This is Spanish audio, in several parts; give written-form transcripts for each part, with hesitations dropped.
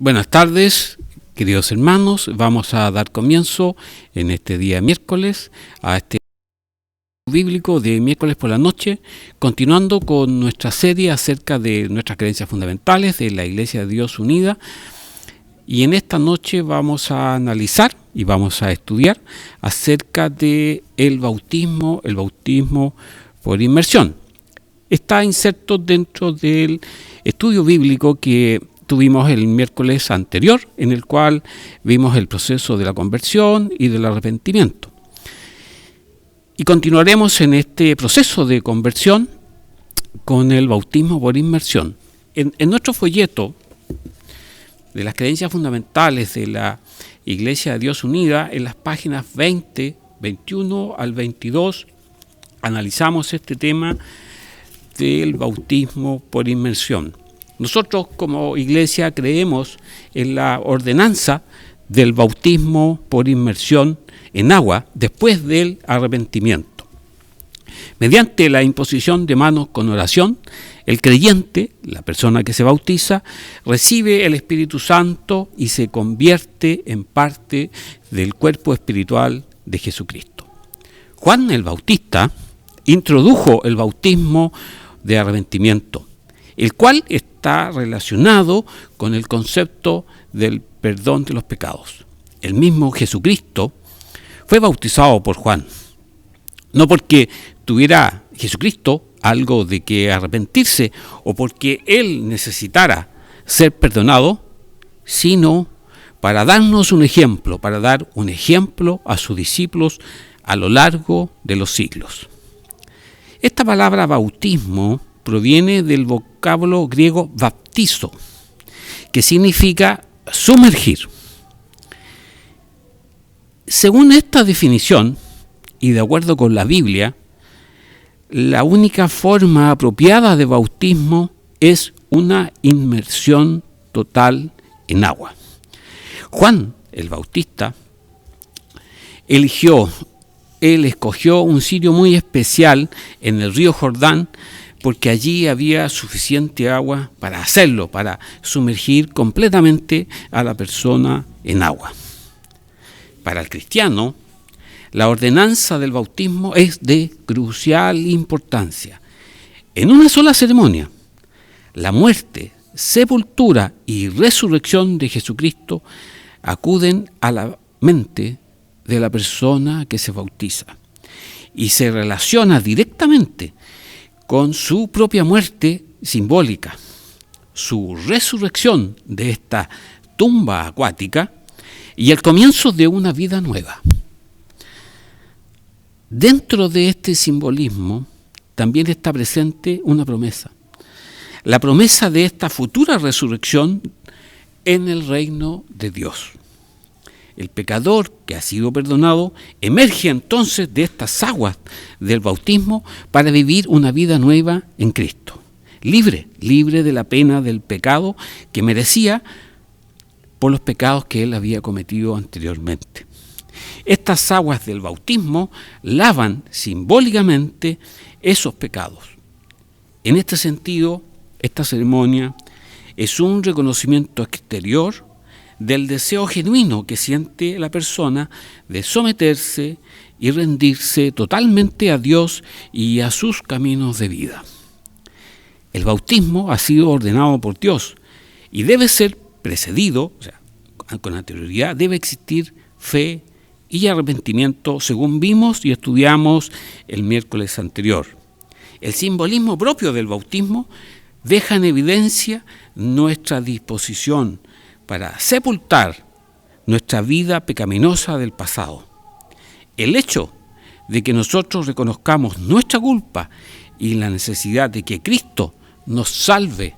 Buenas tardes, queridos hermanos. Vamos a dar comienzo en este día miércoles a este bíblico de miércoles por la noche, continuando con nuestra serie acerca de nuestras creencias fundamentales de la Iglesia de Dios Unida. Y en esta noche vamos a analizar y vamos a estudiar acerca de el bautismo por inmersión. Está inserto dentro del estudio bíblico que tuvimos el miércoles anterior, en el cual vimos el proceso de la conversión y del arrepentimiento. Y continuaremos en este proceso de conversión con el bautismo por inmersión. En nuestro folleto de las creencias fundamentales de la Iglesia de Dios Unida, en las páginas 20, 21 al 22, analizamos este tema del bautismo por inmersión. Nosotros como iglesia creemos en la ordenanza del bautismo por inmersión en agua después del arrepentimiento. Mediante la imposición de manos con oración, el creyente, la persona que se bautiza, recibe el Espíritu Santo y se convierte en parte del cuerpo espiritual de Jesucristo. Juan el Bautista introdujo el bautismo de arrepentimiento, el cual está relacionado con el concepto del perdón de los pecados. El mismo Jesucristo fue bautizado por Juan, no porque tuviera Jesucristo algo de que arrepentirse o porque él necesitara ser perdonado, sino para darnos un ejemplo, para dar un ejemplo a sus discípulos a lo largo de los siglos. Esta palabra bautismo proviene del vocablo griego baptizo, que significa sumergir. Según esta definición, y de acuerdo con la Biblia, la única forma apropiada de bautismo es una inmersión total en agua. Juan el Bautista escogió un sitio muy especial en el río Jordán, porque allí había suficiente agua para hacerlo, para sumergir completamente a la persona en agua. Para el cristiano, la ordenanza del bautismo es de crucial importancia. En una sola ceremonia, la muerte, sepultura y resurrección de Jesucristo acuden a la mente de la persona que se bautiza y se relaciona directamente con su propia muerte simbólica, su resurrección de esta tumba acuática y el comienzo de una vida nueva. Dentro de este simbolismo también está presente una promesa, la promesa de esta futura resurrección en el reino de Dios. El pecador que ha sido perdonado emerge entonces de estas aguas del bautismo para vivir una vida nueva en Cristo, libre de la pena del pecado que merecía por los pecados que él había cometido anteriormente. Estas aguas del bautismo lavan simbólicamente esos pecados. En este sentido, esta ceremonia es un reconocimiento exterior del deseo genuino que siente la persona de someterse y rendirse totalmente a Dios y a sus caminos de vida. El bautismo ha sido ordenado por Dios y debe ser precedido, con anterioridad debe existir fe y arrepentimiento, según vimos y estudiamos el miércoles anterior. El simbolismo propio del bautismo deja en evidencia nuestra disposición para sepultar nuestra vida pecaminosa del pasado. El hecho de que nosotros reconozcamos nuestra culpa y la necesidad de que Cristo nos salve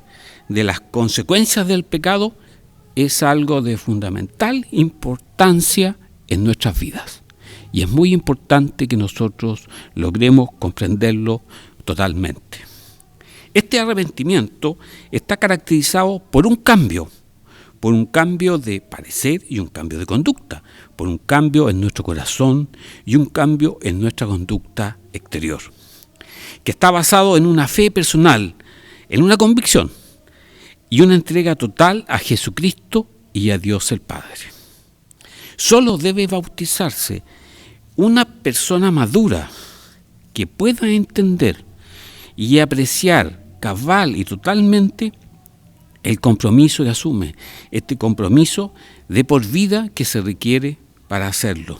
de las consecuencias del pecado es algo de fundamental importancia en nuestras vidas. Y es muy importante que nosotros logremos comprenderlo totalmente. Este arrepentimiento está caracterizado por un cambio de parecer y un cambio de conducta, por un cambio en nuestro corazón y un cambio en nuestra conducta exterior, que está basado en una fe personal, en una convicción, y una entrega total a Jesucristo y a Dios el Padre. Solo debe bautizarse una persona madura que pueda entender y apreciar cabal y totalmente el compromiso que asume, este compromiso de por vida que se requiere para hacerlo.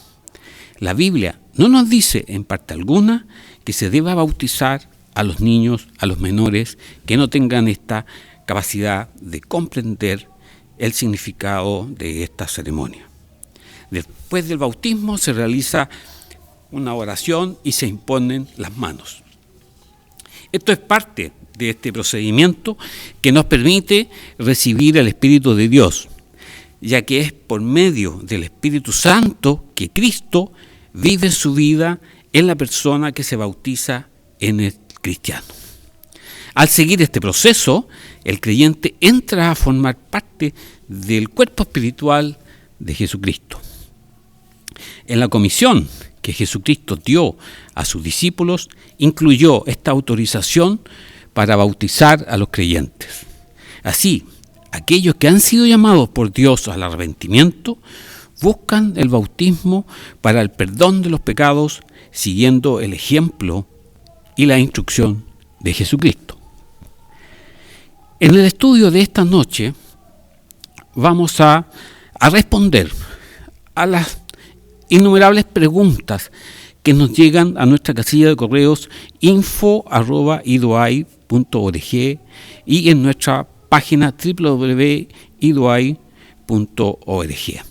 La Biblia no nos dice en parte alguna que se deba bautizar a los niños, a los menores, que no tengan esta capacidad de comprender el significado de esta ceremonia. Después del bautismo se realiza una oración y se imponen las manos. Esto es parte de este procedimiento que nos permite recibir el Espíritu de Dios, ya que es por medio del Espíritu Santo que Cristo vive su vida en la persona que se bautiza en el cristiano. Al seguir este proceso, el creyente entra a formar parte del cuerpo espiritual de Jesucristo. En la comisión que Jesucristo dio a sus discípulos, incluyó esta autorización para bautizar a los creyentes. Así, aquellos que han sido llamados por Dios al arrepentimiento, buscan el bautismo para el perdón de los pecados, siguiendo el ejemplo y la instrucción de Jesucristo. En el estudio de esta noche vamos a responder a las innumerables preguntas que nos llegan a nuestra casilla de correos info@idoai.org y en nuestra página www.idoai.org.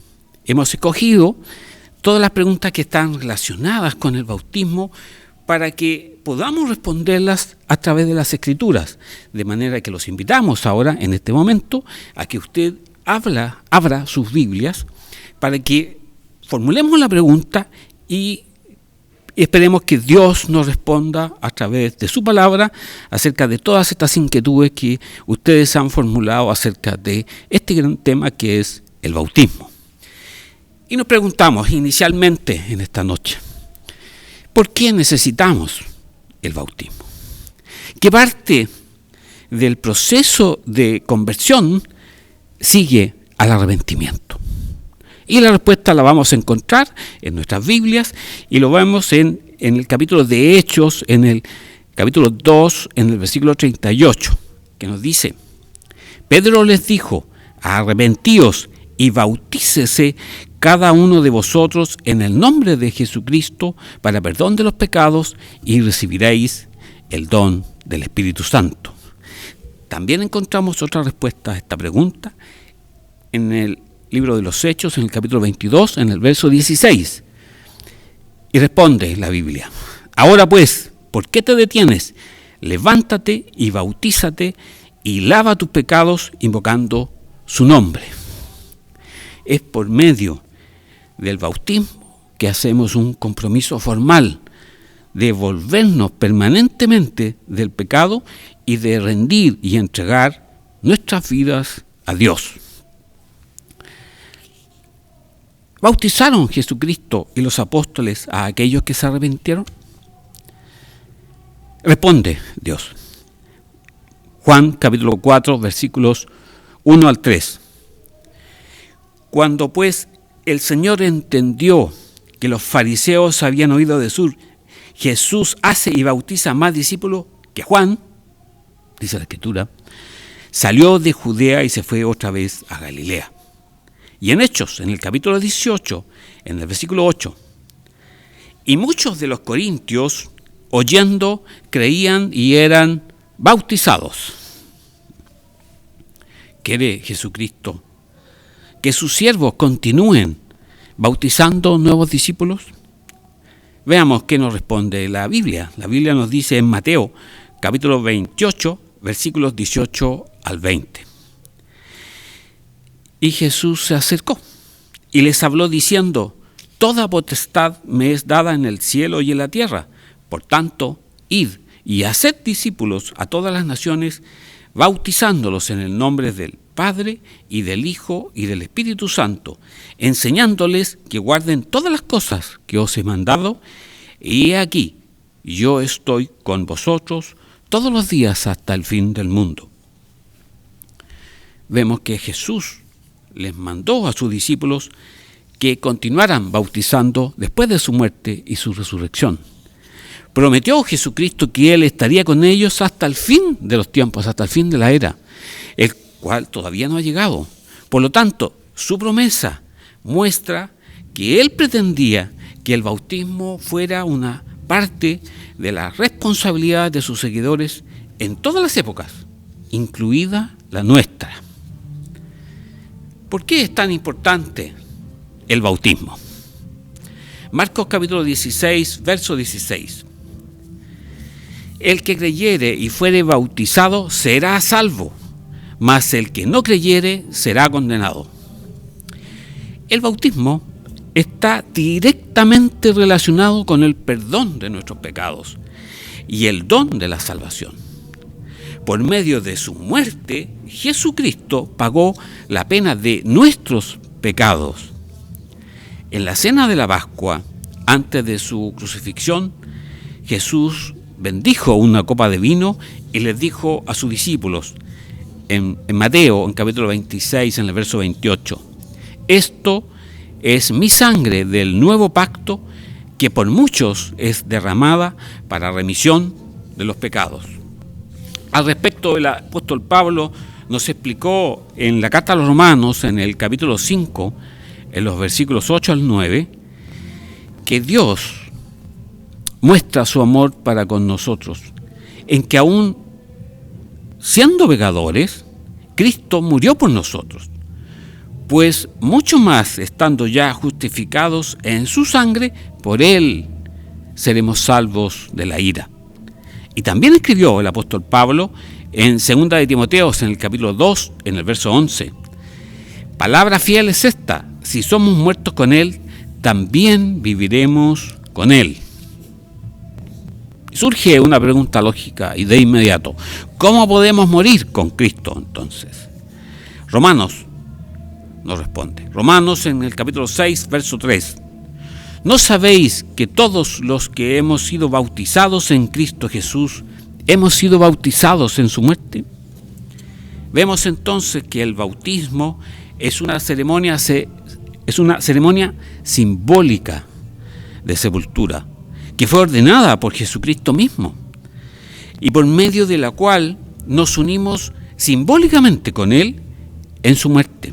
Hemos escogido todas las preguntas que están relacionadas con el bautismo para que podamos responderlas a través de las Escrituras, de manera que los invitamos ahora, en este momento, a que usted abra sus Biblias para que formulemos la pregunta y esperemos que Dios nos responda a través de su palabra acerca de todas estas inquietudes que ustedes han formulado acerca de este gran tema que es el bautismo. Y nos preguntamos inicialmente en esta noche, ¿por qué necesitamos el bautismo? ¿Qué parte del proceso de conversión sigue al arrepentimiento? Y la respuesta la vamos a encontrar en nuestras Biblias y lo vemos en el capítulo de Hechos, en el capítulo 2, en el versículo 38, que nos dice: Pedro les dijo, arrepentíos y bautícese cada uno de vosotros en el nombre de Jesucristo para perdón de los pecados y recibiréis el don del Espíritu Santo. También encontramos otra respuesta a esta pregunta en el libro de los Hechos, en el capítulo 22, en el verso 16. Y responde la Biblia: ahora pues, ¿por qué te detienes? Levántate y bautízate y lava tus pecados invocando su nombre. Es por medio del bautismo que hacemos un compromiso formal de volvernos permanentemente del pecado y de rendir y entregar nuestras vidas a Dios. ¿Bautizaron Jesucristo y los apóstoles a aquellos que se arrepintieron? Responde Dios. Juan capítulo 4 versículos 1 al 3. Cuando pues el Señor entendió que los fariseos habían oído decir: Jesús hace y bautiza más discípulos que Juan, dice la Escritura, salió de Judea y se fue otra vez a Galilea. Y en Hechos, en el capítulo 18, en el versículo 8, y muchos de los corintios, oyendo, creían y eran bautizados. ¿Quiere Jesucristo que sus siervos continúen bautizando nuevos discípulos? Veamos qué nos responde la Biblia. La Biblia nos dice en Mateo, capítulo 28, versículos 18 al 20. Y Jesús se acercó y les habló diciendo: toda potestad me es dada en el cielo y en la tierra. Por tanto, id y haced discípulos a todas las naciones, bautizándolos en el nombre del Padre y del Hijo y del Espíritu Santo, enseñándoles que guarden todas las cosas que os he mandado, y he aquí, yo estoy con vosotros todos los días hasta el fin del mundo. vemos que Jesús les mandó a sus discípulos que continuaran bautizando después de su muerte y su resurrección. Prometió Jesucristo que Él estaría con ellos hasta el fin de los tiempos, hasta el fin de la era, el cual todavía no ha llegado. Por lo tanto, su promesa muestra que Él pretendía que el bautismo fuera una parte de la responsabilidad de sus seguidores en todas las épocas, incluida la nuestra. ¿Por qué es tan importante el bautismo? Marcos capítulo 16, verso 16. El que creyere y fuere bautizado será salvo, mas el que no creyere será condenado. El bautismo está directamente relacionado con el perdón de nuestros pecados y el don de la salvación. Por medio de su muerte, Jesucristo pagó la pena de nuestros pecados. En la cena de la Pascua, antes de su crucifixión, Jesús bendijo una copa de vino y les dijo a sus discípulos, en Mateo, en capítulo 26, en el verso 28, esto es mi sangre del nuevo pacto que por muchos es derramada para remisión de los pecados. Al respecto, el apóstol Pablo nos explicó en la carta a los Romanos, en el capítulo 5, en los versículos 8 al 9, que Dios muestra su amor para con nosotros, en que aún siendo pecadores, Cristo murió por nosotros, pues mucho más estando ya justificados en su sangre, por Él seremos salvos de la ira. Y también escribió el apóstol Pablo en 2 de Timoteo, en el capítulo 2, en el verso 11, palabra fiel es esta, si somos muertos con Él, también viviremos con Él. Surge una pregunta lógica y de inmediato, ¿cómo podemos morir con Cristo entonces? Romanos nos responde. Romanos en el capítulo 6, verso 3. ¿No sabéis que todos los que hemos sido bautizados en Cristo Jesús hemos sido bautizados en su muerte? Vemos entonces que el bautismo es una ceremonia simbólica de sepultura, que fue ordenada por Jesucristo mismo, y por medio de la cual nos unimos simbólicamente con Él en su muerte,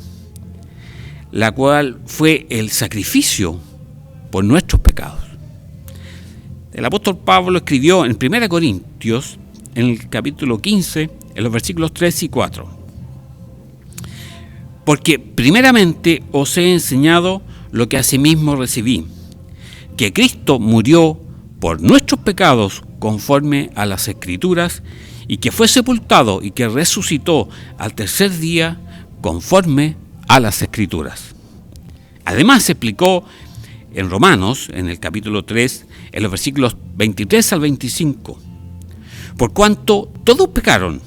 la cual fue el sacrificio por nuestros pecados. El apóstol Pablo escribió en 1 Corintios, en el capítulo 15, en los versículos 3 y 4, porque primeramente os he enseñado lo que asimismo recibí, que Cristo murió por nuestros pecados conforme a las Escrituras, y que fue sepultado y que resucitó al tercer día conforme a las Escrituras. Además se explicó en Romanos, en el capítulo 3, en los versículos 23 al 25, por cuanto todos pecaron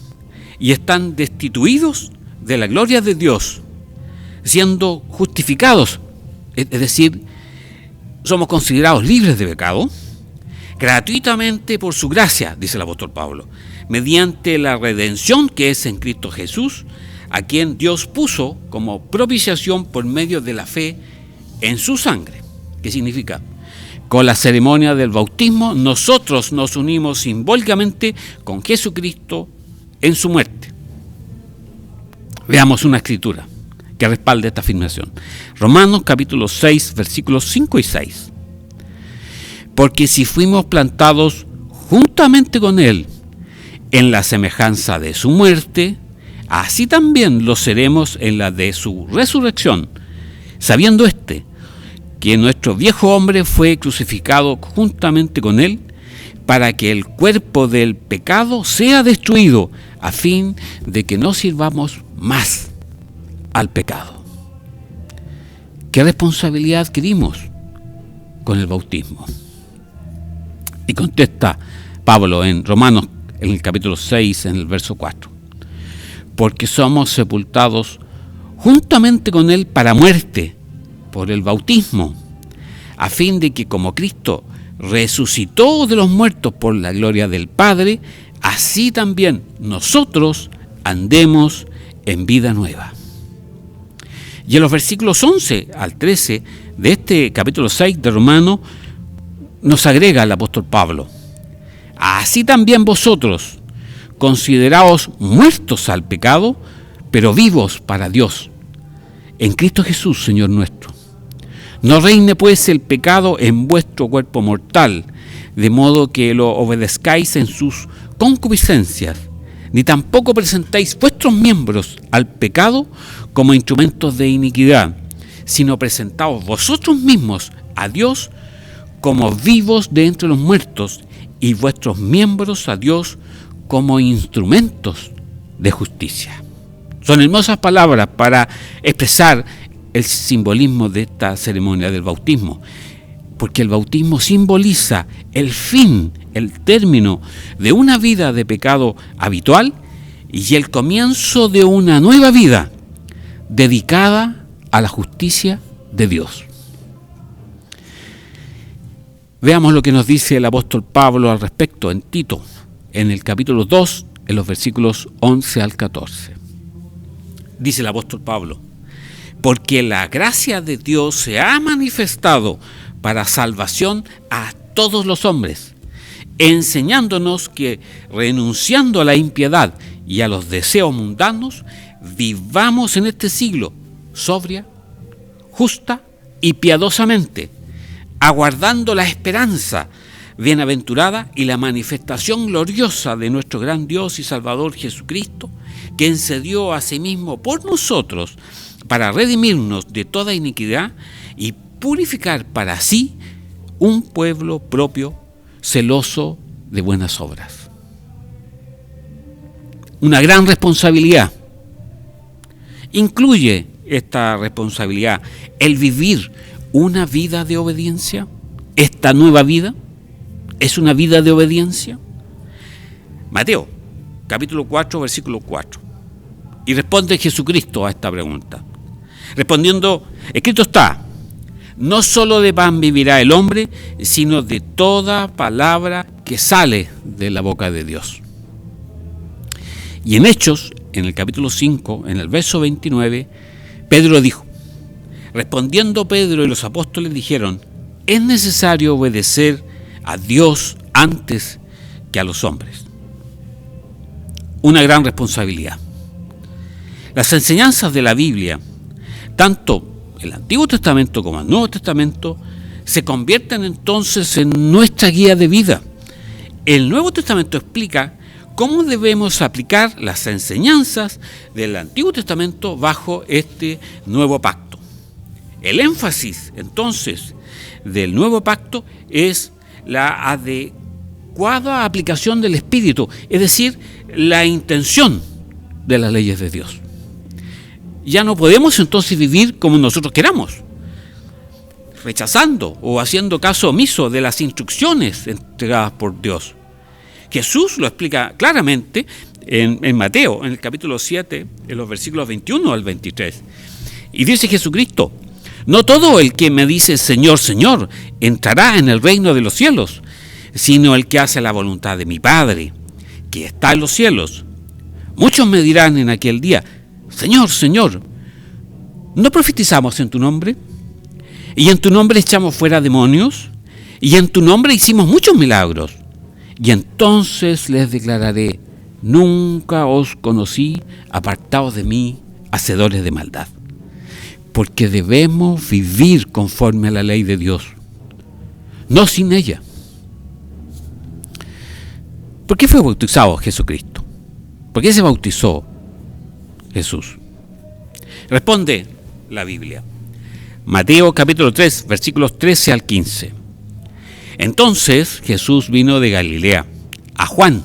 y están destituidos de la gloria de Dios, siendo justificados, es decir, somos considerados libres de pecado, gratuitamente por su gracia, dice el apóstol Pablo, mediante la redención que es en Cristo Jesús, a quien Dios puso como propiciación por medio de la fe en su sangre. ¿Qué significa? Con la ceremonia del bautismo, nosotros nos unimos simbólicamente con Jesucristo en su muerte. Veamos una escritura que respalde esta afirmación. Romanos capítulo 6, versículos 5 y 6. Porque si fuimos plantados juntamente con Él en la semejanza de su muerte, así también lo seremos en la de su resurrección, sabiendo que nuestro viejo hombre fue crucificado juntamente con Él, para que el cuerpo del pecado sea destruido, a fin de que no sirvamos más al pecado. ¿Qué responsabilidad adquirimos con el bautismo? Y contesta Pablo en Romanos, en el capítulo 6, en el verso 4. Porque somos sepultados juntamente con Él para muerte, por el bautismo, a fin de que como Cristo resucitó de los muertos por la gloria del Padre, así también nosotros andemos en vida nueva. Y en los versículos 11 al 13 de este capítulo 6 de Romanos nos agrega el apóstol Pablo: así también vosotros, consideraos muertos al pecado, pero vivos para Dios, en Cristo Jesús, Señor nuestro. No reine pues el pecado en vuestro cuerpo mortal, de modo que lo obedezcáis en sus concupiscencias, ni tampoco presentéis vuestros miembros al pecado como instrumentos de iniquidad, sino presentaos vosotros mismos a Dios como vivos de entre los muertos, y vuestros miembros a Dios como instrumentos de justicia. Son hermosas palabras para expresar el simbolismo de esta ceremonia del bautismo, porque el bautismo simboliza el fin, el término de una vida de pecado habitual y el comienzo de una nueva vida dedicada a la justicia de Dios. Veamos lo que nos dice el apóstol Pablo al respecto en Tito, en el capítulo 2, en los versículos 11 al 14. Dice el apóstol Pablo: porque la gracia de Dios se ha manifestado para salvación a todos los hombres, enseñándonos que, renunciando a la impiedad y a los deseos mundanos, vivamos en este siglo sobria, justa y piadosamente, aguardando la esperanza bienaventurada y la manifestación gloriosa de nuestro gran Dios y Salvador Jesucristo, quien se dio a sí mismo por nosotros para redimirnos de toda iniquidad y purificar para sí un pueblo propio, celoso de buenas obras. Una gran responsabilidad. ¿Incluye esta responsabilidad el vivir una vida de obediencia? ¿Esta nueva vida es una vida de obediencia? Mateo, capítulo 4, versículo 4. Y responde Jesucristo a esta pregunta. Respondiendo, escrito está: no solo de pan vivirá el hombre, sino de toda palabra que sale de la boca de Dios. Y en Hechos, en el capítulo 5, en el verso 29, Pedro dijo: respondiendo Pedro y los apóstoles dijeron: es necesario obedecer a Dios antes que a los hombres. Una gran responsabilidad. Las enseñanzas de la Biblia, tanto el Antiguo Testamento como el Nuevo Testamento, se convierten entonces en nuestra guía de vida. El Nuevo Testamento explica cómo debemos aplicar las enseñanzas del Antiguo Testamento bajo este nuevo pacto. El énfasis, entonces, del nuevo pacto es la adecuada aplicación del Espíritu, es decir, la intención de las leyes de Dios. Ya no podemos entonces vivir como nosotros queramos, rechazando o haciendo caso omiso de las instrucciones entregadas por Dios. Jesús lo explica claramente en Mateo, en el capítulo 7, en los versículos 21 al 23. Y dice Jesucristo: no todo el que me dice Señor, Señor, entrará en el reino de los cielos, sino el que hace la voluntad de mi Padre, que está en los cielos. Muchos me dirán en aquel día: Señor, Señor, ¿no profetizamos en tu nombre? Y en tu nombre echamos fuera demonios, y en tu nombre hicimos muchos milagros. Y entonces les declararé: nunca os conocí, apartados de mí, hacedores de maldad. Porque debemos vivir conforme a la ley de Dios, no sin ella. ¿Por qué fue bautizado Jesucristo? ¿Por qué se bautizó Jesús? Responde la Biblia. Mateo capítulo 3, versículos 13 al 15. Entonces Jesús vino de Galilea a Juan,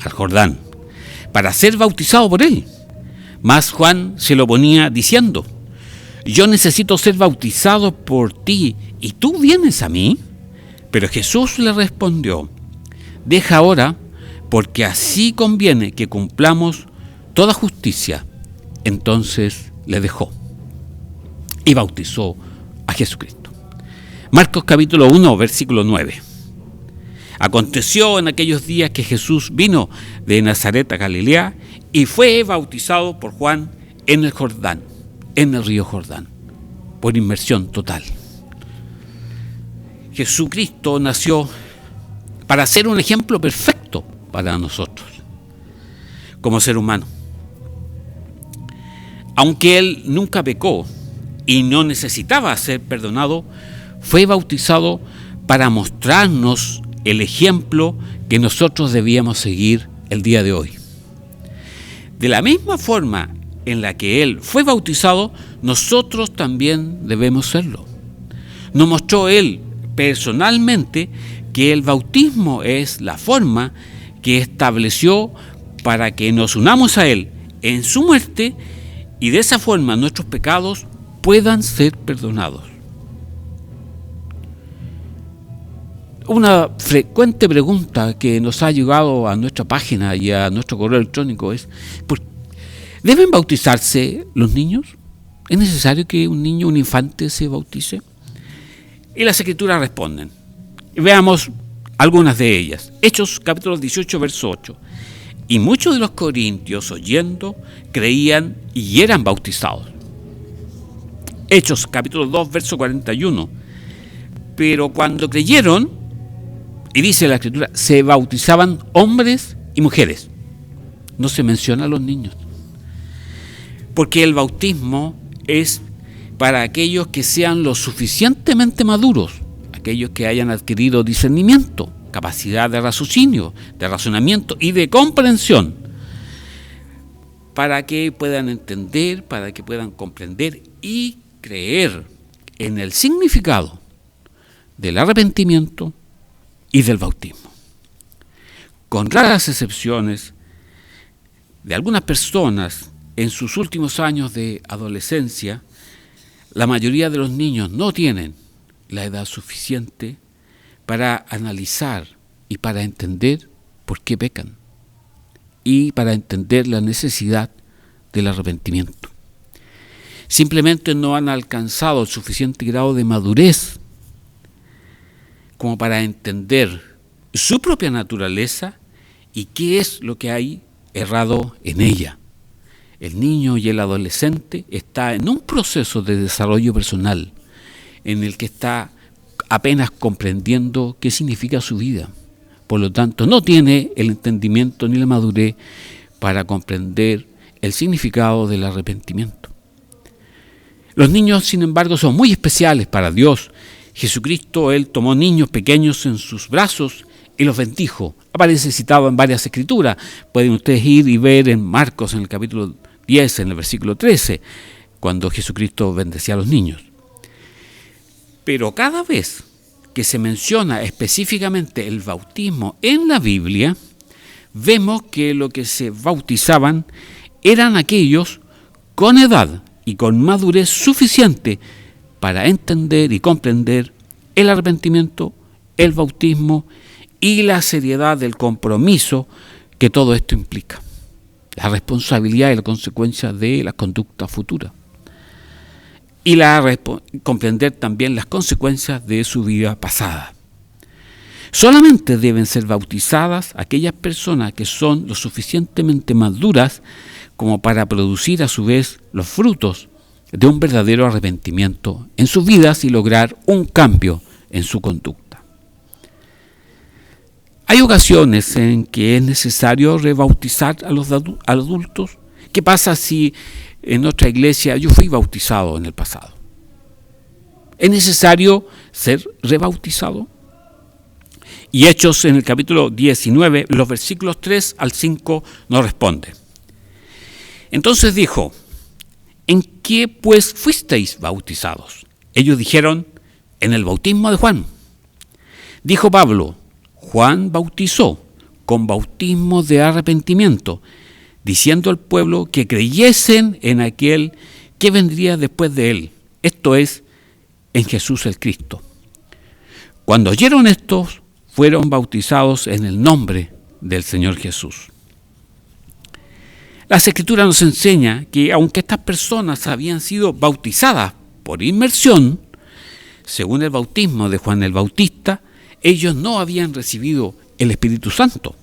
al Jordán, para ser bautizado por él. Mas Juan se lo oponía diciendo: yo necesito ser bautizado por ti, ¿y tú vienes a mí? Pero Jesús le respondió: deja ahora, porque así conviene que cumplamos toda justicia. Entonces le dejó y bautizó a Jesucristo. Marcos capítulo 1, versículo 9. Aconteció en aquellos días que Jesús vino de Nazaret a Galilea y fue bautizado por Juan en el Jordán, en el río Jordán, por inmersión total. Jesucristo nació para ser un ejemplo perfecto para nosotros, como ser humano. Aunque Él nunca pecó y no necesitaba ser perdonado, fue bautizado para mostrarnos el ejemplo que nosotros debíamos seguir el día de hoy. De la misma forma en la que Él fue bautizado, nosotros también debemos serlo. Nos mostró Él personalmente que el bautismo es la forma que estableció para que nos unamos a Él en su muerte y de esa forma nuestros pecados puedan ser perdonados. Una frecuente pregunta que nos ha llegado a nuestra página y a nuestro correo electrónico es: ¿deben bautizarse los niños? ¿Es necesario que un niño, un infante, se bautice? Y las Escrituras responden. Veamos algunas de ellas. Hechos capítulo 18, verso 8. Y muchos de los corintios, oyendo, creían y eran bautizados. Hechos capítulo 2, verso 41. Pero cuando creyeron, y dice la Escritura, se bautizaban hombres y mujeres. No se menciona a los niños. Porque el bautismo es para aquellos que sean lo suficientemente maduros, aquellos que hayan adquirido discernimiento, capacidad de raciocinio, de razonamiento y de comprensión, para que puedan entender, para que puedan comprender y creer en el significado del arrepentimiento y del bautismo. Con raras excepciones de algunas personas en sus últimos años de adolescencia, la mayoría de los niños no tienen la edad suficiente para analizar y para entender por qué pecan y para entender la necesidad del arrepentimiento. Simplemente no han alcanzado el suficiente grado de madurez como para entender su propia naturaleza y qué es lo que hay errado en ella. El niño y el adolescente está en un proceso de desarrollo personal en el que está apenas comprendiendo qué significa su vida. Por lo tanto, no tiene el entendimiento ni la madurez para comprender el significado del arrepentimiento. Los niños, sin embargo, son muy especiales para Dios. Jesucristo, Él tomó niños pequeños en sus brazos y los bendijo. Aparece citado en varias escrituras. Pueden ustedes ir y ver en Marcos, en el capítulo 10, en el versículo 13, cuando Jesucristo bendecía a los niños. Pero cada vez que se menciona específicamente el bautismo en la Biblia, vemos que lo que se bautizaban eran aquellos con edad y con madurez suficiente para entender y comprender el arrepentimiento, el bautismo y la seriedad del compromiso que todo esto implica, la responsabilidad y la consecuencia de la conducta futura, y comprender también las consecuencias de su vida pasada. Solamente deben ser bautizadas aquellas personas que son lo suficientemente maduras como para producir a su vez los frutos de un verdadero arrepentimiento en sus vidas y lograr un cambio en su conducta. Hay ocasiones en que es necesario rebautizar a los adultos. ¿Qué pasa si en nuestra iglesia yo fui bautizado en el pasado? ¿Es necesario ser rebautizado? Y Hechos en el capítulo 19, los versículos 3 al 5 nos responden. Entonces dijo: ¿en qué pues fuisteis bautizados? Ellos dijeron: en el bautismo de Juan. Dijo Pablo: Juan bautizó con bautismo de arrepentimiento, diciendo al pueblo que creyesen en aquel que vendría después de él, esto es, en Jesús el Cristo. Cuando oyeron estos, fueron bautizados en el nombre del Señor Jesús. Las Escrituras nos enseñan que aunque estas personas habían sido bautizadas por inmersión, según el bautismo de Juan el Bautista, ellos no habían recibido el Espíritu Santo.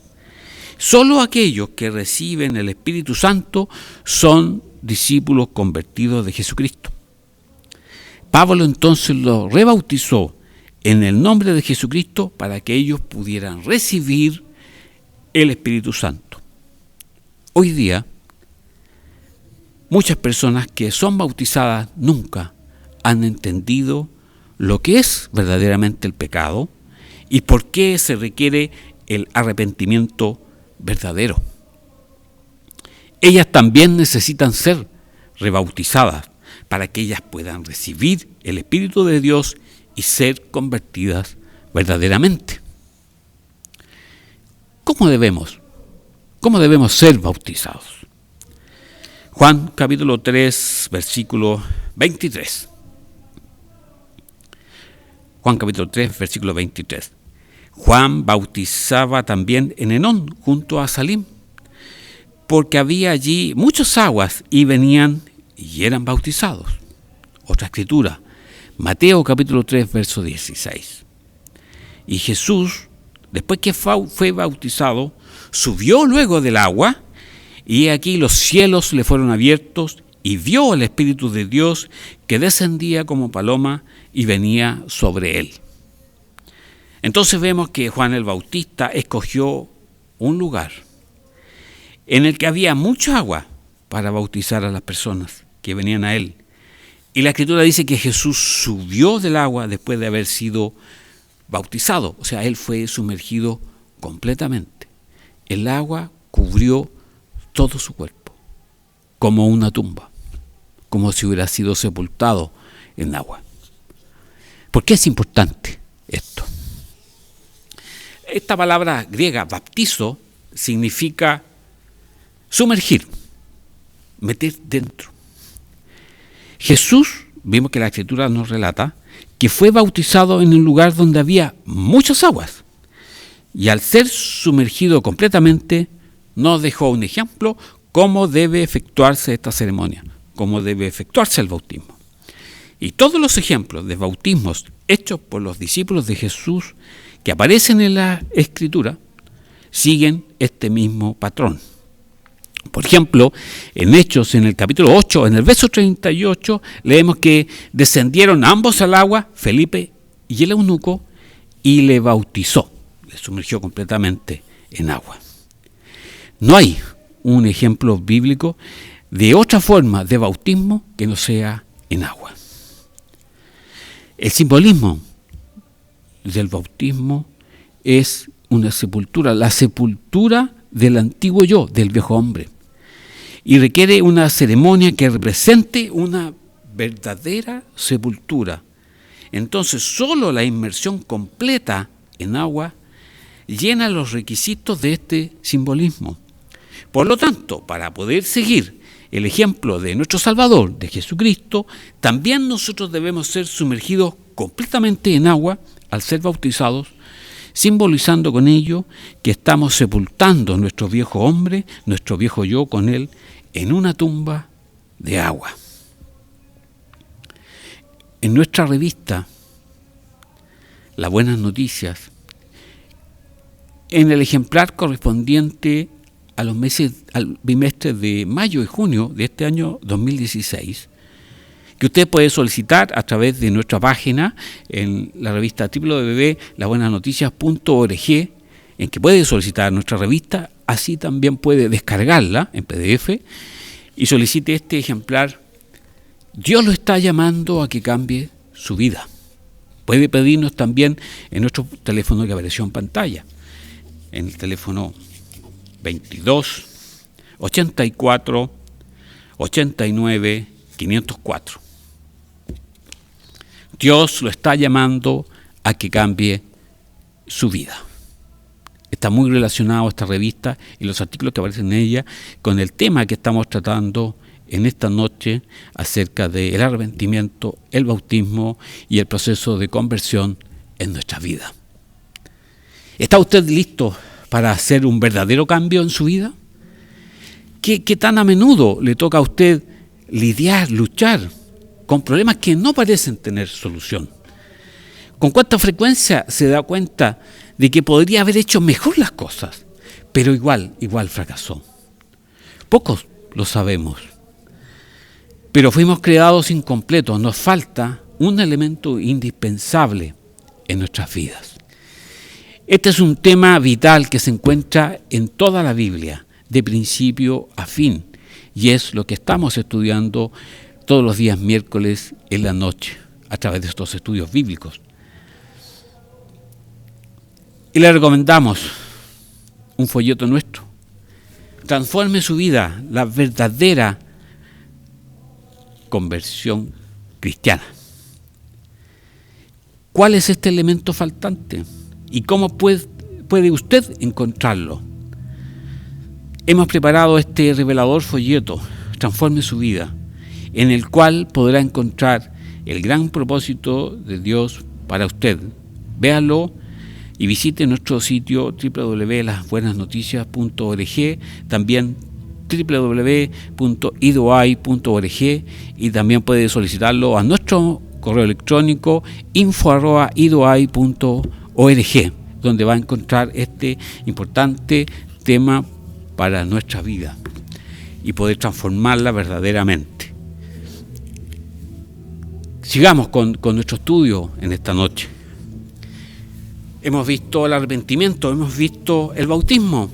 Solo aquellos que reciben el Espíritu Santo son discípulos convertidos de Jesucristo. Pablo entonces los rebautizó en el nombre de Jesucristo para que ellos pudieran recibir el Espíritu Santo. Hoy día, muchas personas que son bautizadas nunca han entendido lo que es verdaderamente el pecado y por qué se requiere el arrepentimiento verdadero. Ellas también necesitan ser rebautizadas para que ellas puedan recibir el Espíritu de Dios y ser convertidas verdaderamente. ¿Cómo debemos ser bautizados? Juan capítulo 3, versículo 23. Juan capítulo 3, versículo 23. Juan bautizaba también en Enón, junto a Salim, porque había allí muchas aguas y venían y eran bautizados. Otra escritura, Mateo capítulo 3, verso 16. Y Jesús, después que fue bautizado, subió luego del agua, y aquí los cielos le fueron abiertos, y vio al Espíritu de Dios que descendía como paloma y venía sobre él. Entonces vemos que Juan el Bautista escogió un lugar en el que había mucha agua para bautizar a las personas que venían a él. Y la Escritura dice que Jesús subió del agua después de haber sido bautizado. O sea, él fue sumergido completamente. El agua cubrió todo su cuerpo, como una tumba, como si hubiera sido sepultado en agua. ¿Por qué es importante esto? Esta palabra griega, baptizo, significa sumergir, meter dentro. Jesús, vimos que la Escritura nos relata, que fue bautizado en un lugar donde había muchas aguas. Y al ser sumergido completamente, nos dejó un ejemplo cómo debe efectuarse esta ceremonia, cómo debe efectuarse el bautismo. Y todos los ejemplos de bautismos hechos por los discípulos de Jesús que aparecen en la Escritura siguen este mismo patrón. Por ejemplo, en Hechos, en el capítulo 8, en el verso 38, leemos que descendieron ambos al agua, Felipe y el eunuco, y le bautizó, le sumergió completamente en agua. No hay un ejemplo bíblico de otra forma de bautismo que no sea en agua. El simbolismo del bautismo es una sepultura, la sepultura del antiguo yo, del viejo hombre. Y requiere una ceremonia que represente una verdadera sepultura. Entonces, solo la inmersión completa en agua llena los requisitos de este simbolismo. Por lo tanto, para poder seguir el ejemplo de nuestro Salvador, de Jesucristo, también nosotros debemos ser sumergidos completamente en agua al ser bautizados, simbolizando con ello que estamos sepultando nuestro viejo hombre, nuestro viejo yo con él, en una tumba de agua. En nuestra revista, Las Buenas Noticias, en el ejemplar correspondiente a los meses, al bimestre de mayo y junio de este año 2016, que usted puede solicitar a través de nuestra página en la revista www.labuenasnoticias.org, en que puede solicitar nuestra revista, así también puede descargarla en PDF y solicite este ejemplar. Dios lo está llamando a que cambie su vida. Puede pedirnos también en nuestro teléfono que apareció en pantalla, en el teléfono 22 84 89 504. Dios lo está llamando a que cambie su vida. Está muy relacionado esta revista y los artículos que aparecen en ella con el tema que estamos tratando en esta noche acerca del arrepentimiento, el bautismo y el proceso de conversión en nuestra vida. ¿Está usted listo para hacer un verdadero cambio en su vida? ¿Qué tan a menudo le toca a usted lidiar, luchar con problemas que no parecen tener solución? ¿Con cuánta frecuencia se da cuenta de que podría haber hecho mejor las cosas, pero igual fracasó. Pocos lo sabemos, pero fuimos creados incompletos. Nos falta un elemento indispensable en nuestras vidas. Este es un tema vital que se encuentra en toda la Biblia, de principio a fin, y es lo que estamos estudiando todos los días miércoles en la noche, a través de estos estudios bíblicos. Y le recomendamos un folleto nuestro. Transforme su vida, la verdadera conversión cristiana. ¿Cuál es este elemento faltante? ¿Y cómo puede usted encontrarlo? Hemos preparado este revelador folleto, Transforme su vida, en el cual podrá encontrar el gran propósito de Dios para usted. Véalo y visite nuestro sitio www.lasbuenasnoticias.org, también www.idoai.org, y también puede solicitarlo a nuestro correo electrónico info@idoai.org, donde va a encontrar este importante tema para nuestra vida y poder transformarla verdaderamente. Sigamos con nuestro estudio en esta noche. Hemos visto el arrepentimiento, hemos visto el bautismo.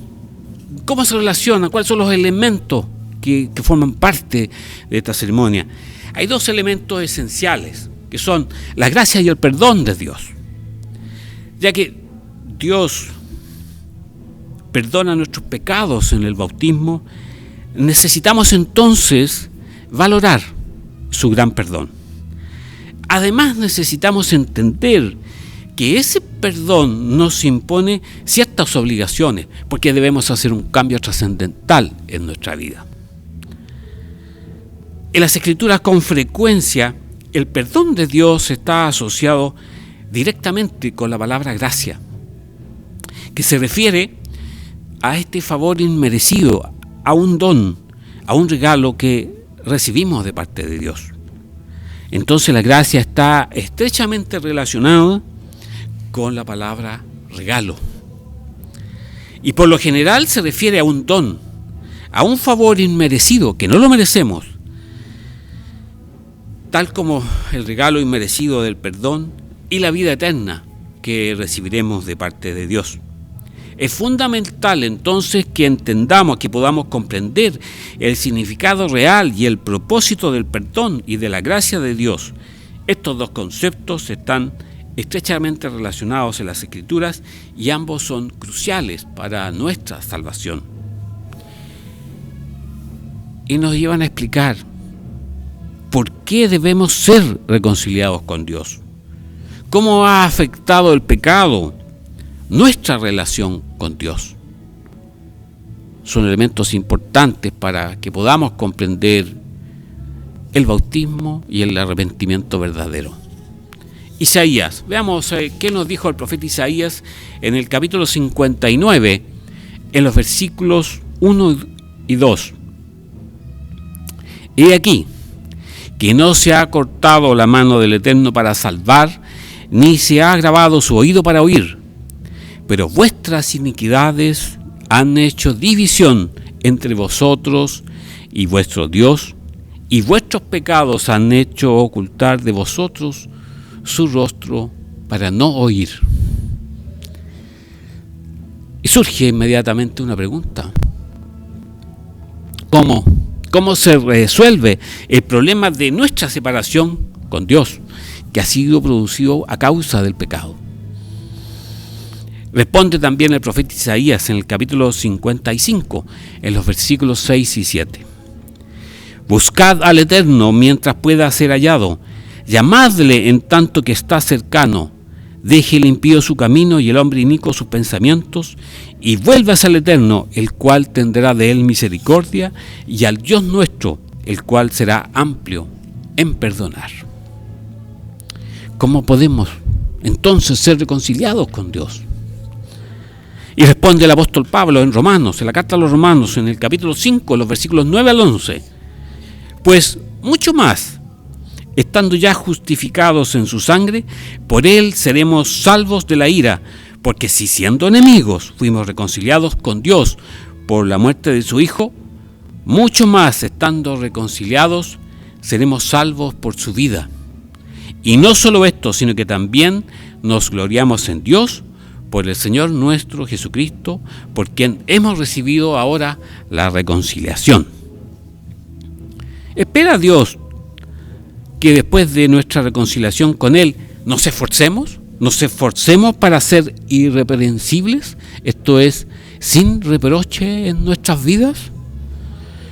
¿Cómo se relaciona? ¿Cuáles son los elementos que forman parte de esta ceremonia? Hay dos elementos esenciales, que son la gracia y el perdón de Dios. Ya que Dios perdona nuestros pecados en el bautismo, necesitamos entonces valorar su gran perdón. Además, necesitamos entender que ese perdón nos impone ciertas obligaciones, porque debemos hacer un cambio trascendental en nuestra vida. En las Escrituras, con frecuencia, el perdón de Dios está asociado directamente con la palabra gracia, que se refiere a este favor inmerecido, a un don, a un regalo que recibimos de parte de Dios. Entonces la gracia está estrechamente relacionada con la palabra regalo. Y por lo general se refiere a un don, a un favor inmerecido, que no lo merecemos, tal como el regalo inmerecido del perdón y la vida eterna que recibiremos de parte de Dios. Es fundamental entonces que entendamos, que podamos comprender el significado real y el propósito del perdón y de la gracia de Dios. Estos dos conceptos están estrechamente relacionados en las Escrituras y ambos son cruciales para nuestra salvación. Y nos llevan a explicar por qué debemos ser reconciliados con Dios. ¿Cómo ha afectado el pecado nuestra relación con Dios? Son elementos importantes para que podamos comprender el bautismo y el arrepentimiento verdadero. Isaías, veamos qué nos dijo el profeta Isaías en el capítulo 59, en los versículos 1 y 2. He aquí, que no se ha cortado la mano del Eterno para salvar, ni se ha agravado su oído para oír, pero vuestras iniquidades han hecho división entre vosotros y vuestro Dios, y vuestros pecados han hecho ocultar de vosotros su rostro para no oír. Y surge inmediatamente una pregunta. ¿Cómo se resuelve el problema de nuestra separación con Dios, que ha sido producido a causa del pecado? Responde también el profeta Isaías en el capítulo 55, en los versículos 6 y 7. Buscad al Eterno mientras pueda ser hallado, llamadle en tanto que está cercano. Deje el impío su camino y el hombre inicuo sus pensamientos, y vuélvase al Eterno, el cual tendrá de él misericordia, y al Dios nuestro, el cual será amplio en perdonar. ¿Cómo podemos entonces ser reconciliados con Dios? Y responde el apóstol Pablo en Romanos, en la carta a los Romanos, en el capítulo 5, los versículos 9 al 11. Pues mucho más, estando ya justificados en su sangre, por él seremos salvos de la ira, Porque si siendo enemigos fuimos reconciliados con Dios por la muerte de su Hijo, mucho más estando reconciliados seremos salvos por su vida. Y no solo esto, sino que también nos gloriamos en Dios por el Señor nuestro Jesucristo, por quien hemos recibido ahora la reconciliación. ¿Espera Dios que después de nuestra reconciliación con Él nos esforcemos? ¿Nos esforcemos para ser irreprensibles? Esto es, sin reproche en nuestras vidas.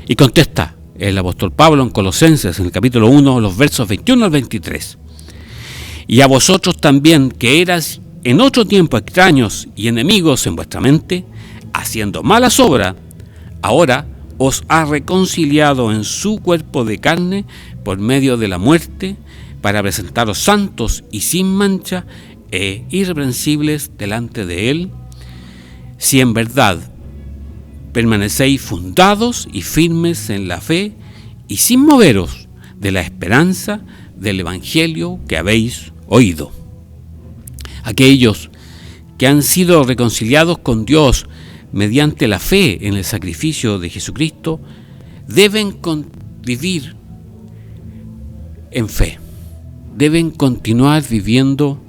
Y contesta el apóstol Pablo en Colosenses, en el capítulo 1, los versos 21 al 23. Y a vosotros también, que eras en otro tiempo extraños y enemigos en vuestra mente, haciendo malas obras, ahora os ha reconciliado en su cuerpo de carne por medio de la muerte, para presentaros santos y sin mancha e irreprensibles delante de Él, si en verdad permanecéis fundados y firmes en la fe y sin moveros de la esperanza del Evangelio que habéis oído. Aquellos que han sido reconciliados con Dios mediante la fe en el sacrificio de Jesucristo deben vivir en fe, deben continuar viviendo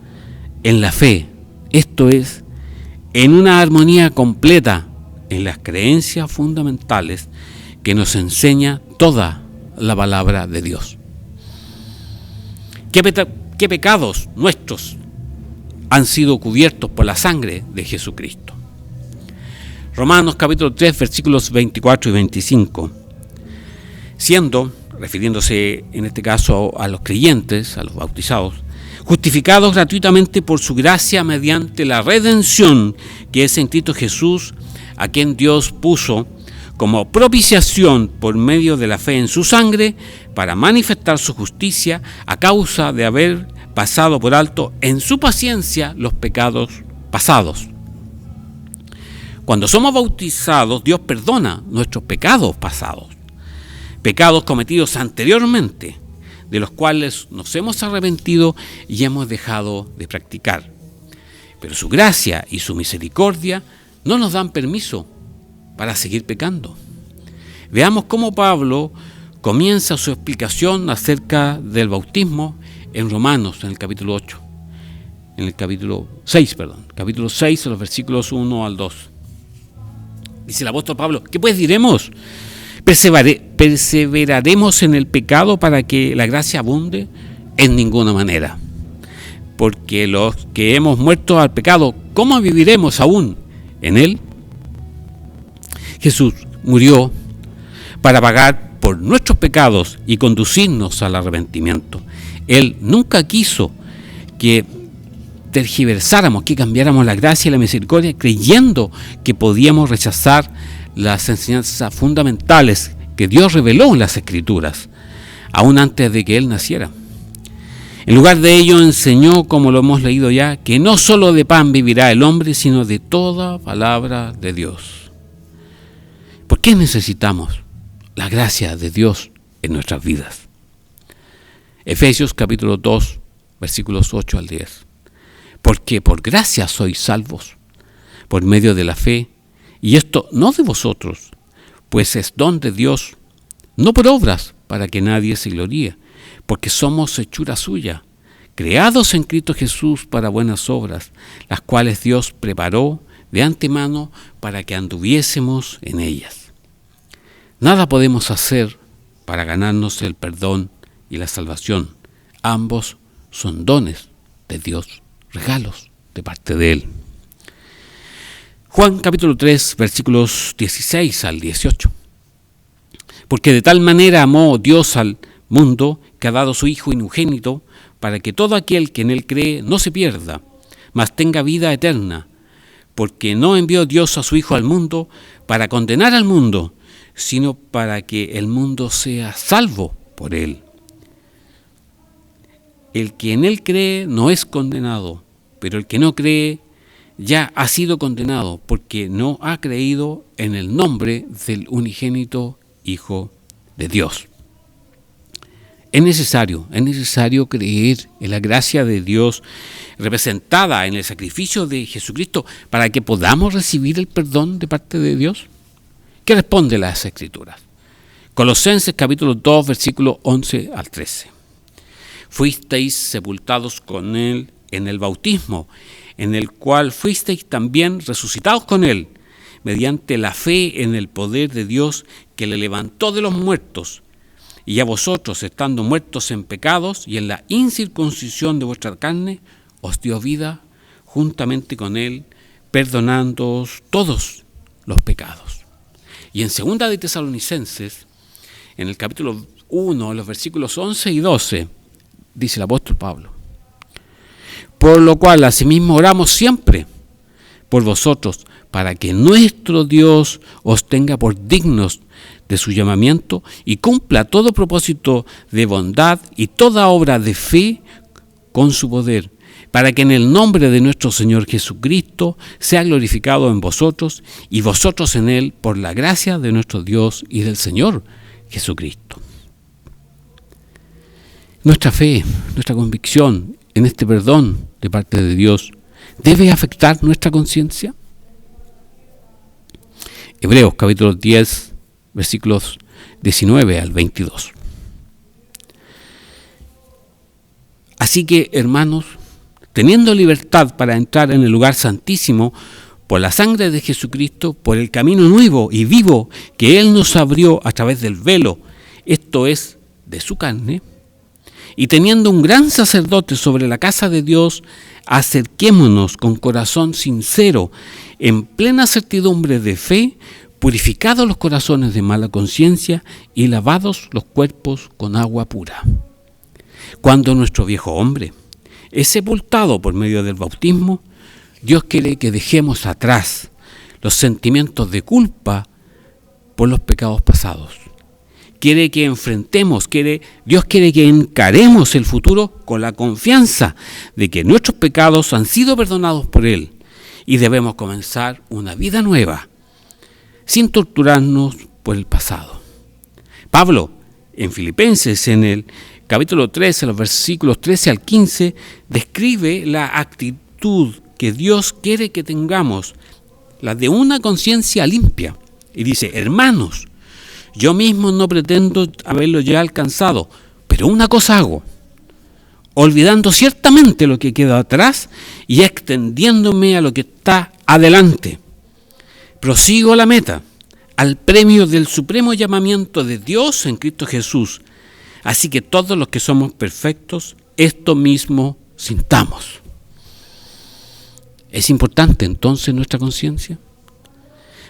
en la fe, esto es, en una armonía completa en las creencias fundamentales que nos enseña toda la palabra de Dios. ¿Qué pecados nuestros han sido cubiertos por la sangre de Jesucristo? Romanos capítulo 3, versículos 24 y 25. Siendo, refiriéndose en este caso a los creyentes, a los bautizados, justificados gratuitamente por su gracia mediante la redención que es en Cristo Jesús, a quien Dios puso como propiciación por medio de la fe en su sangre, para manifestar su justicia a causa de haber pasado por alto en su paciencia los pecados pasados. Cuando somos bautizados, Dios perdona nuestros pecados pasados, pecados cometidos anteriormente, de los cuales nos hemos arrepentido y hemos dejado de practicar. Pero su gracia y su misericordia no nos dan permiso para seguir pecando. Veamos cómo Pablo comienza su explicación acerca del bautismo en Romanos, en el capítulo 8, en el capítulo 6, capítulo 6, los versículos 1 al 2. Dice el apóstol Pablo: ¿qué pues diremos? ¿Perseveraremos en el pecado para que la gracia abunde? En ninguna manera. Porque los que hemos muerto al pecado, ¿cómo viviremos aún en él? Jesús murió para pagar por nuestros pecados y conducirnos al arrepentimiento. Él nunca quiso que tergiversáramos, que cambiáramos la gracia y la misericordia creyendo que podíamos rechazar las enseñanzas fundamentales que Dios reveló en las Escrituras, aún antes de que Él naciera. En lugar de ello enseñó, como lo hemos leído ya, que no solo de pan vivirá el hombre, sino de toda palabra de Dios. ¿Por qué necesitamos la gracia de Dios en nuestras vidas? Efesios capítulo 2, versículos 8 al 10. Porque por gracia sois salvos, por medio de la fe, y esto no de vosotros, pues es don de Dios, no por obras, para que nadie se gloríe, porque somos hechura suya, creados en Cristo Jesús para buenas obras, las cuales Dios preparó de antemano para que anduviésemos en ellas. Nada podemos hacer para ganarnos el perdón y la salvación. Ambos son dones de Dios, regalos de parte de Él. Juan capítulo 3, versículos 16 al 18. Porque de tal manera amó Dios al mundo, que ha dado su Hijo unigénito, para que todo aquel que en Él cree no se pierda, mas tenga vida eterna. Porque no envió Dios a su Hijo al mundo para condenar al mundo, sino para que el mundo sea salvo por Él. El que en Él cree no es condenado, pero el que no cree ya ha sido condenado, porque no ha creído en el nombre del unigénito Hijo de Dios. Es necesario creer en la gracia de Dios representada en el sacrificio de Jesucristo para que podamos recibir el perdón de parte de Dios. ¿Qué responde las Escrituras? Colosenses capítulo 2, versículos 11 al 13. Fuisteis sepultados con Él en el bautismo, en el cual fuisteis también resucitados con Él, mediante la fe en el poder de Dios que le levantó de los muertos, y a vosotros, estando muertos en pecados y en la incircuncisión de vuestra carne, os dio vida juntamente con Él, perdonándoos todos los pecados. Y en 2 de Tesalonicenses, en el capítulo 1, los versículos 11 y 12, dice el apóstol Pablo: por lo cual asimismo oramos siempre por vosotros, para que nuestro Dios os tenga por dignos de su llamamiento y cumpla todo propósito de bondad y toda obra de fe con su poder, para que en el nombre de nuestro Señor Jesucristo sea glorificado en vosotros y vosotros en Él, por la gracia de nuestro Dios y del Señor Jesucristo. Nuestra fe, nuestra convicción en este perdón de parte de Dios debe afectar nuestra conciencia. Hebreos capítulo 10, versículos 19 al 22. Así que, hermanos, teniendo libertad para entrar en el lugar santísimo por la sangre de Jesucristo, por el camino nuevo y vivo que Él nos abrió a través del velo, esto es, de su carne, y teniendo un gran sacerdote sobre la casa de Dios, acerquémonos con corazón sincero, en plena certidumbre de fe, purificados los corazones de mala conciencia y lavados los cuerpos con agua pura. Cuando nuestro viejo hombre es sepultado por medio del bautismo, Dios quiere que dejemos atrás los sentimientos de culpa por los pecados pasados. Quiere que enfrentemos, Dios quiere que encaremos el futuro con la confianza de que nuestros pecados han sido perdonados por Él y debemos comenzar una vida nueva, sin torturarnos por el pasado. Pablo, en Filipenses, en el capítulo 13, los versículos 13 al 15, describe la actitud que Dios quiere que tengamos, la de una conciencia limpia. Y dice: hermanos, yo mismo no pretendo haberlo ya alcanzado, pero una cosa hago, olvidando ciertamente lo que queda atrás y extendiéndome a lo que está adelante. Prosigo a la meta, al premio del supremo llamamiento de Dios en Cristo Jesús. Así que todos los que somos perfectos, esto mismo sintamos. ¿Es importante entonces nuestra conciencia?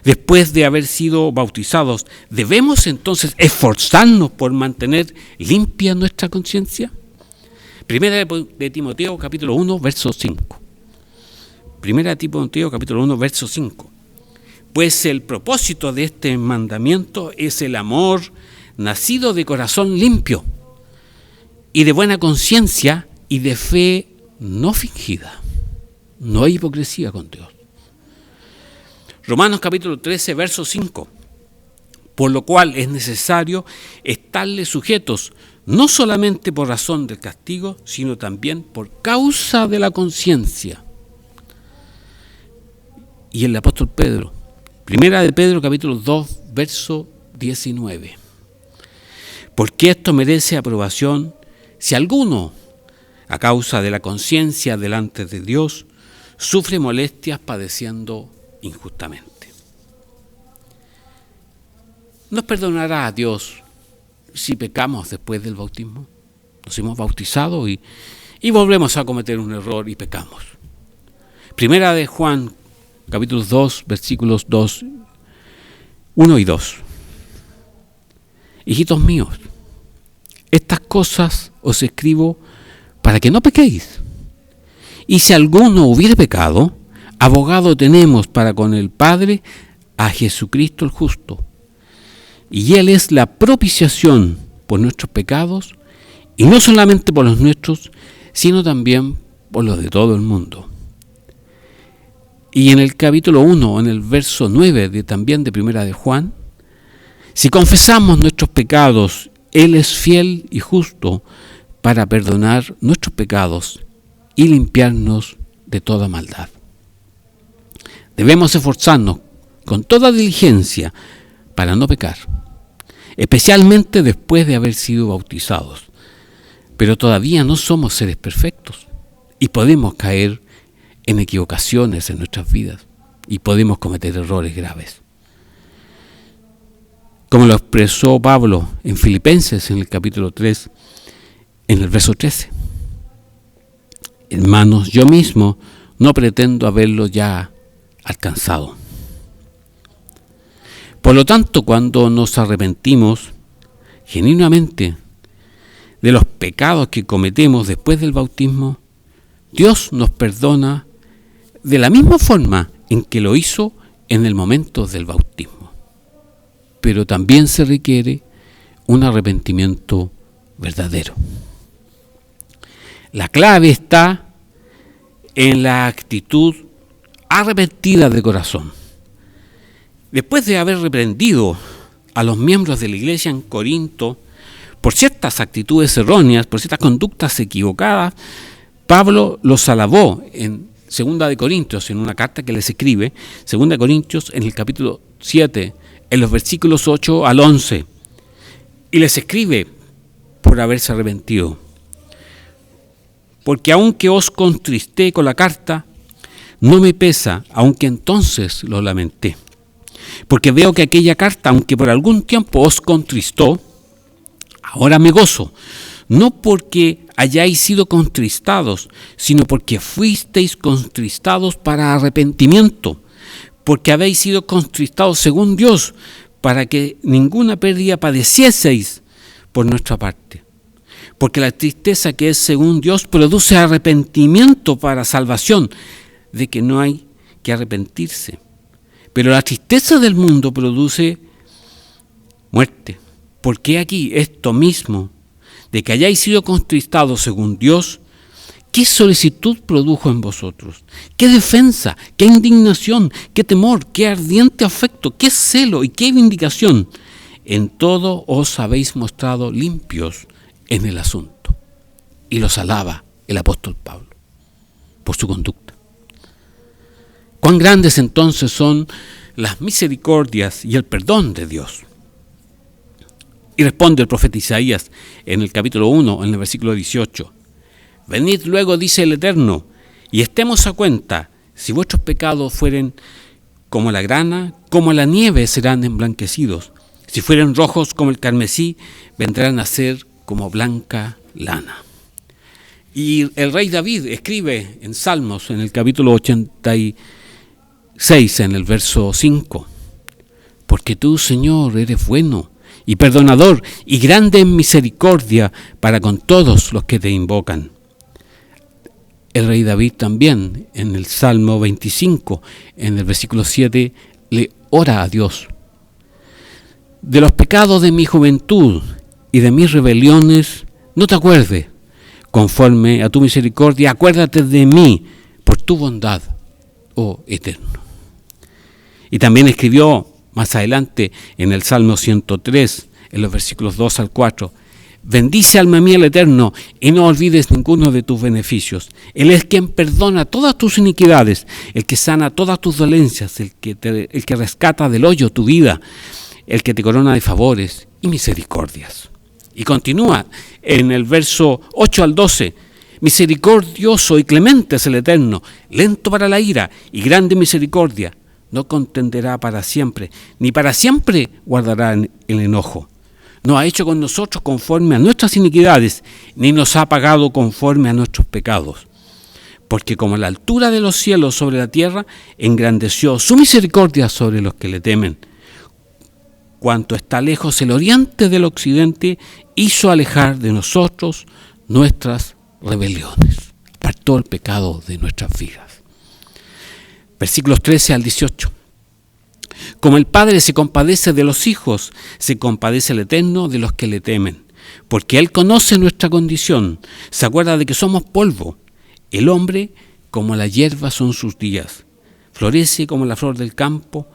Después de haber sido bautizados, ¿debemos entonces esforzarnos por mantener limpia nuestra conciencia? Primera de Timoteo capítulo 1, verso 5. Primera de Timoteo capítulo 1, verso 5. Pues el propósito de este mandamiento es el amor nacido de corazón limpio y de buena conciencia y de fe no fingida. No hay hipocresía con Dios. Romanos capítulo 13, verso 5. Por lo cual es necesario estarle sujetos, no solamente por razón del castigo, sino también por causa de la conciencia. Y el apóstol Pedro, primera de Pedro capítulo 2, verso 19. Porque esto merece aprobación si alguno, a causa de la conciencia delante de Dios, sufre molestias padeciendo injustamente. ¿Nos perdonará a Dios si pecamos después del bautismo? Nos hemos bautizado y volvemos a cometer un error y pecamos. Primera de Juan, capítulo 2, versículos 1 y 2. Hijitos míos, estas cosas os escribo para que no pequéis. Y si alguno hubiere pecado, abogado tenemos para con el Padre a Jesucristo el justo. Y Él es la propiciación por nuestros pecados, y no solamente por los nuestros, sino también por los de todo el mundo. Y en el capítulo 1, en el verso 9 también de Primera de Juan, si confesamos nuestros pecados, Él es fiel y justo para perdonar nuestros pecados y limpiarnos de toda maldad. Debemos esforzarnos con toda diligencia para no pecar, especialmente después de haber sido bautizados. Pero todavía no somos seres perfectos y podemos caer en equivocaciones en nuestras vidas y podemos cometer errores graves. Como lo expresó Pablo en Filipenses en el capítulo 3, en el verso 13. Hermanos, yo mismo no pretendo haberlo ya alcanzado. Por lo tanto, cuando nos arrepentimos genuinamente de los pecados que cometemos después del bautismo, Dios nos perdona de la misma forma en que lo hizo en el momento del bautismo. Pero también se requiere un arrepentimiento verdadero. La clave está en la actitud arrepentida de corazón. Después de haber reprendido a los miembros de la iglesia en Corinto por ciertas actitudes erróneas, por ciertas conductas equivocadas, Pablo los alabó en 2 de Corintios, en una carta que les escribe, 2 de Corintios en el capítulo 7, en los versículos 8 al 11, y les escribe por haberse arrepentido. Porque aunque os contristé con la carta, no me pesa, aunque entonces lo lamenté. Porque veo que aquella carta, aunque por algún tiempo os contristó, ahora me gozo, no porque hayáis sido contristados, sino porque fuisteis contristados para arrepentimiento, porque habéis sido contristados según Dios, para que ninguna pérdida padecieseis por nuestra parte. Porque la tristeza que es según Dios produce arrepentimiento para salvación, de que no hay que arrepentirse. Pero la tristeza del mundo produce muerte. Porque aquí esto mismo, de que hayáis sido contristados según Dios, ¿qué solicitud produjo en vosotros? ¿Qué defensa? ¿Qué indignación? ¿Qué temor? ¿Qué ardiente afecto? ¿Qué celo? ¿Y qué vindicación? En todo os habéis mostrado limpios en el asunto. Y los alaba el apóstol Pablo por su conducta. Cuán grandes entonces son las misericordias y el perdón de Dios. Y responde el profeta Isaías en el capítulo 1, en el versículo 18. Venid luego, dice el Eterno, y estemos a cuenta, si vuestros pecados fueren como la grana, como la nieve serán emblanquecidos. Si fueren rojos como el carmesí, vendrán a ser como blanca lana. Y el rey David escribe en Salmos, en el capítulo 86, en el verso 5, porque tú, Señor, eres bueno y perdonador y grande en misericordia para con todos los que te invocan. El rey David también, en el Salmo 25, en el versículo 7, le ora a Dios. De los pecados de mi juventud y de mis rebeliones, no te acuerdes. Conforme a tu misericordia, acuérdate de mí por tu bondad, oh Eterno. Y también escribió más adelante en el Salmo 103, en los versículos 2 al 4, bendice alma mía el Eterno y no olvides ninguno de tus beneficios. Él es quien perdona todas tus iniquidades, el que sana todas tus dolencias, el que rescata del hoyo tu vida, el que te corona de favores y misericordias. Y continúa en el verso 8 al 12, misericordioso y clemente es el Eterno, lento para la ira y grande misericordia, no contenderá para siempre, ni para siempre guardará el enojo. No ha hecho con nosotros conforme a nuestras iniquidades, ni nos ha pagado conforme a nuestros pecados. Porque como la altura de los cielos sobre la tierra, engrandeció su misericordia sobre los que le temen. Cuanto está lejos el oriente del occidente, hizo alejar de nosotros nuestras rebeliones. Apartó el pecado de nuestras vidas. Versículos 13 al 18. Como el Padre se compadece de los hijos, se compadece el Eterno de los que le temen. Porque Él conoce nuestra condición, se acuerda de que somos polvo. El hombre, como la hierba son sus días. Florece como la flor del campo,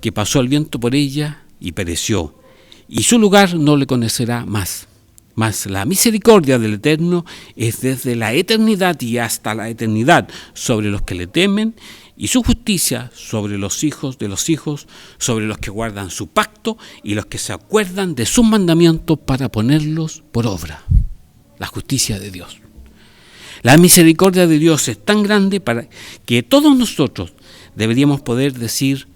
que pasó el viento por ella y pereció. y su lugar no le conocerá más. Mas la misericordia del Eterno es desde la eternidad y hasta la eternidad sobre los que le temen, y su justicia sobre los hijos de los hijos, sobre los que guardan su pacto y los que se acuerdan de sus mandamientos para ponerlos por obra. La justicia de Dios. La misericordia de Dios es tan grande para que todos nosotros deberíamos poder decir,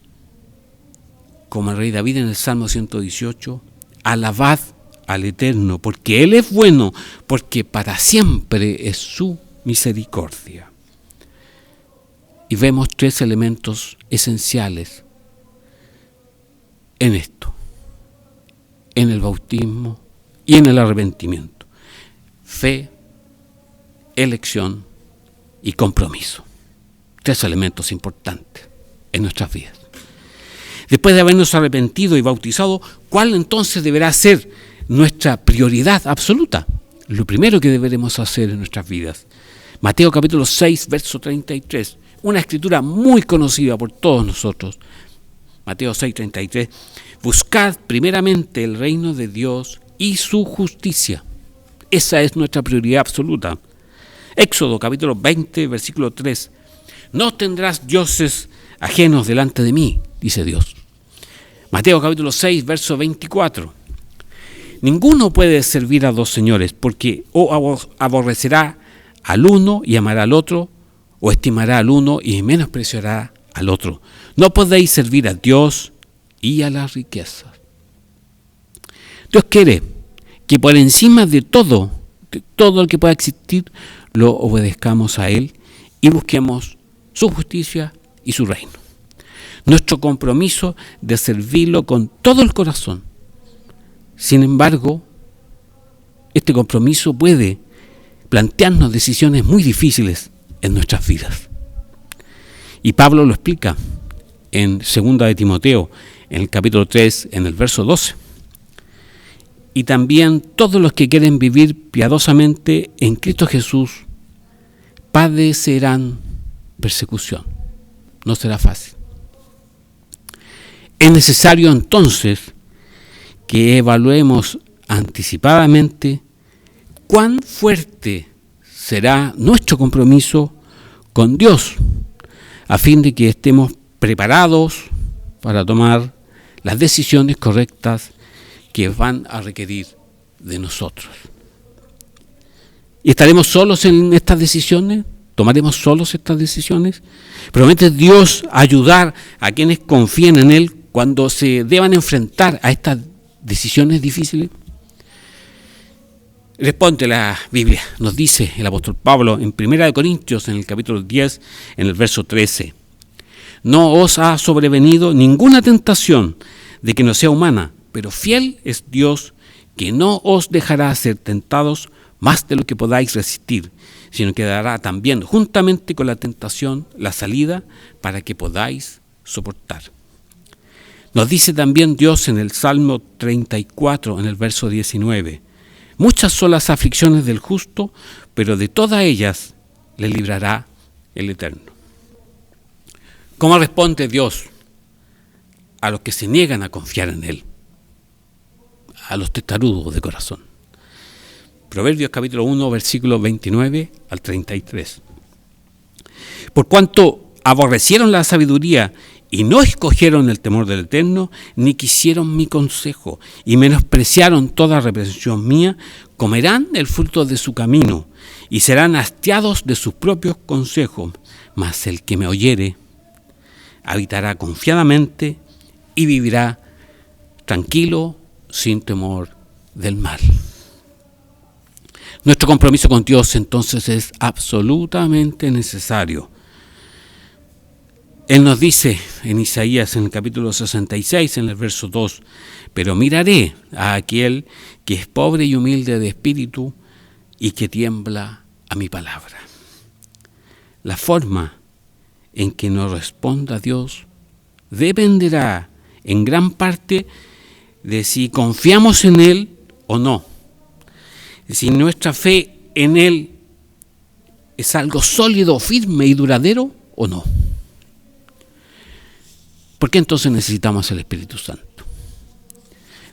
como el rey David en el Salmo 118, alabad al Eterno, porque Él es bueno, porque para siempre es su misericordia. Y vemos 3 elementos esenciales en esto, en el bautismo y en el arrepentimiento: fe, elección y compromiso. 3 elementos importantes en nuestras vidas. Después de habernos arrepentido y bautizado, ¿cuál entonces deberá ser nuestra prioridad absoluta? Lo primero que deberemos hacer en nuestras vidas. Mateo capítulo 6, verso 33. Una escritura muy conocida por todos nosotros. Mateo 6, 33. Buscad primeramente el reino de Dios y su justicia. Esa es nuestra prioridad absoluta. Éxodo capítulo 20, versículo 3. No tendrás dioses ajenos delante de mí, dice Dios. Mateo capítulo 6, verso 24. Ninguno puede servir a 2 señores, porque o aborrecerá al uno y amará al otro, o estimará al uno y menospreciará al otro. No podéis servir a Dios y a las riquezas. Dios quiere que por encima de todo lo que pueda existir, lo obedezcamos a Él y busquemos su justicia y su reino. Nuestro compromiso de servirlo con todo el corazón. Sin embargo, este compromiso puede plantearnos decisiones muy difíciles en nuestras vidas. Y Pablo lo explica en 2 de Timoteo, en el capítulo 3, en el verso 12. Y también todos los que quieren vivir piadosamente en Cristo Jesús padecerán persecución. No será fácil. Es necesario entonces que evaluemos anticipadamente cuán fuerte será nuestro compromiso con Dios, a fin de que estemos preparados para tomar las decisiones correctas que van a requerir de nosotros. ¿Y estaremos solos en estas decisiones? ¿Tomaremos solos estas decisiones? ¿Promete Dios ayudar a quienes confíen en Él cuando se deban enfrentar a estas decisiones difíciles? Responde la Biblia, nos dice el apóstol Pablo en 1 Corintios, en el capítulo 10, en el verso 13. No os ha sobrevenido ninguna tentación de que no sea humana, pero fiel es Dios, que no os dejará ser tentados más de lo que podáis resistir, sino que dará también juntamente con la tentación la salida para que podáis soportar. Nos dice también Dios en el Salmo 34, en el verso 19. Muchas son las aflicciones del justo, pero de todas ellas le librará el Eterno. ¿Cómo responde Dios a los que se niegan a confiar en Él? A los testarudos de corazón. Proverbios capítulo 1, versículos 29 al 33. Por cuanto aborrecieron la sabiduría y no escogieron el temor del Eterno, ni quisieron mi consejo, y menospreciaron toda reprensión mía, comerán el fruto de su camino, y serán hastiados de sus propios consejos. Mas el que me oyere, habitará confiadamente, y vivirá tranquilo, sin temor del mal. Nuestro compromiso con Dios entonces es absolutamente necesario. Él nos dice en Isaías, en el capítulo 66, en el verso 2, pero miraré a aquel que es pobre y humilde de espíritu y que tiembla a mi palabra. La forma en que nos responda Dios dependerá en gran parte de si confiamos en Él o no. Si nuestra fe en Él es algo sólido, firme y duradero o no. ¿Por qué entonces necesitamos el Espíritu Santo?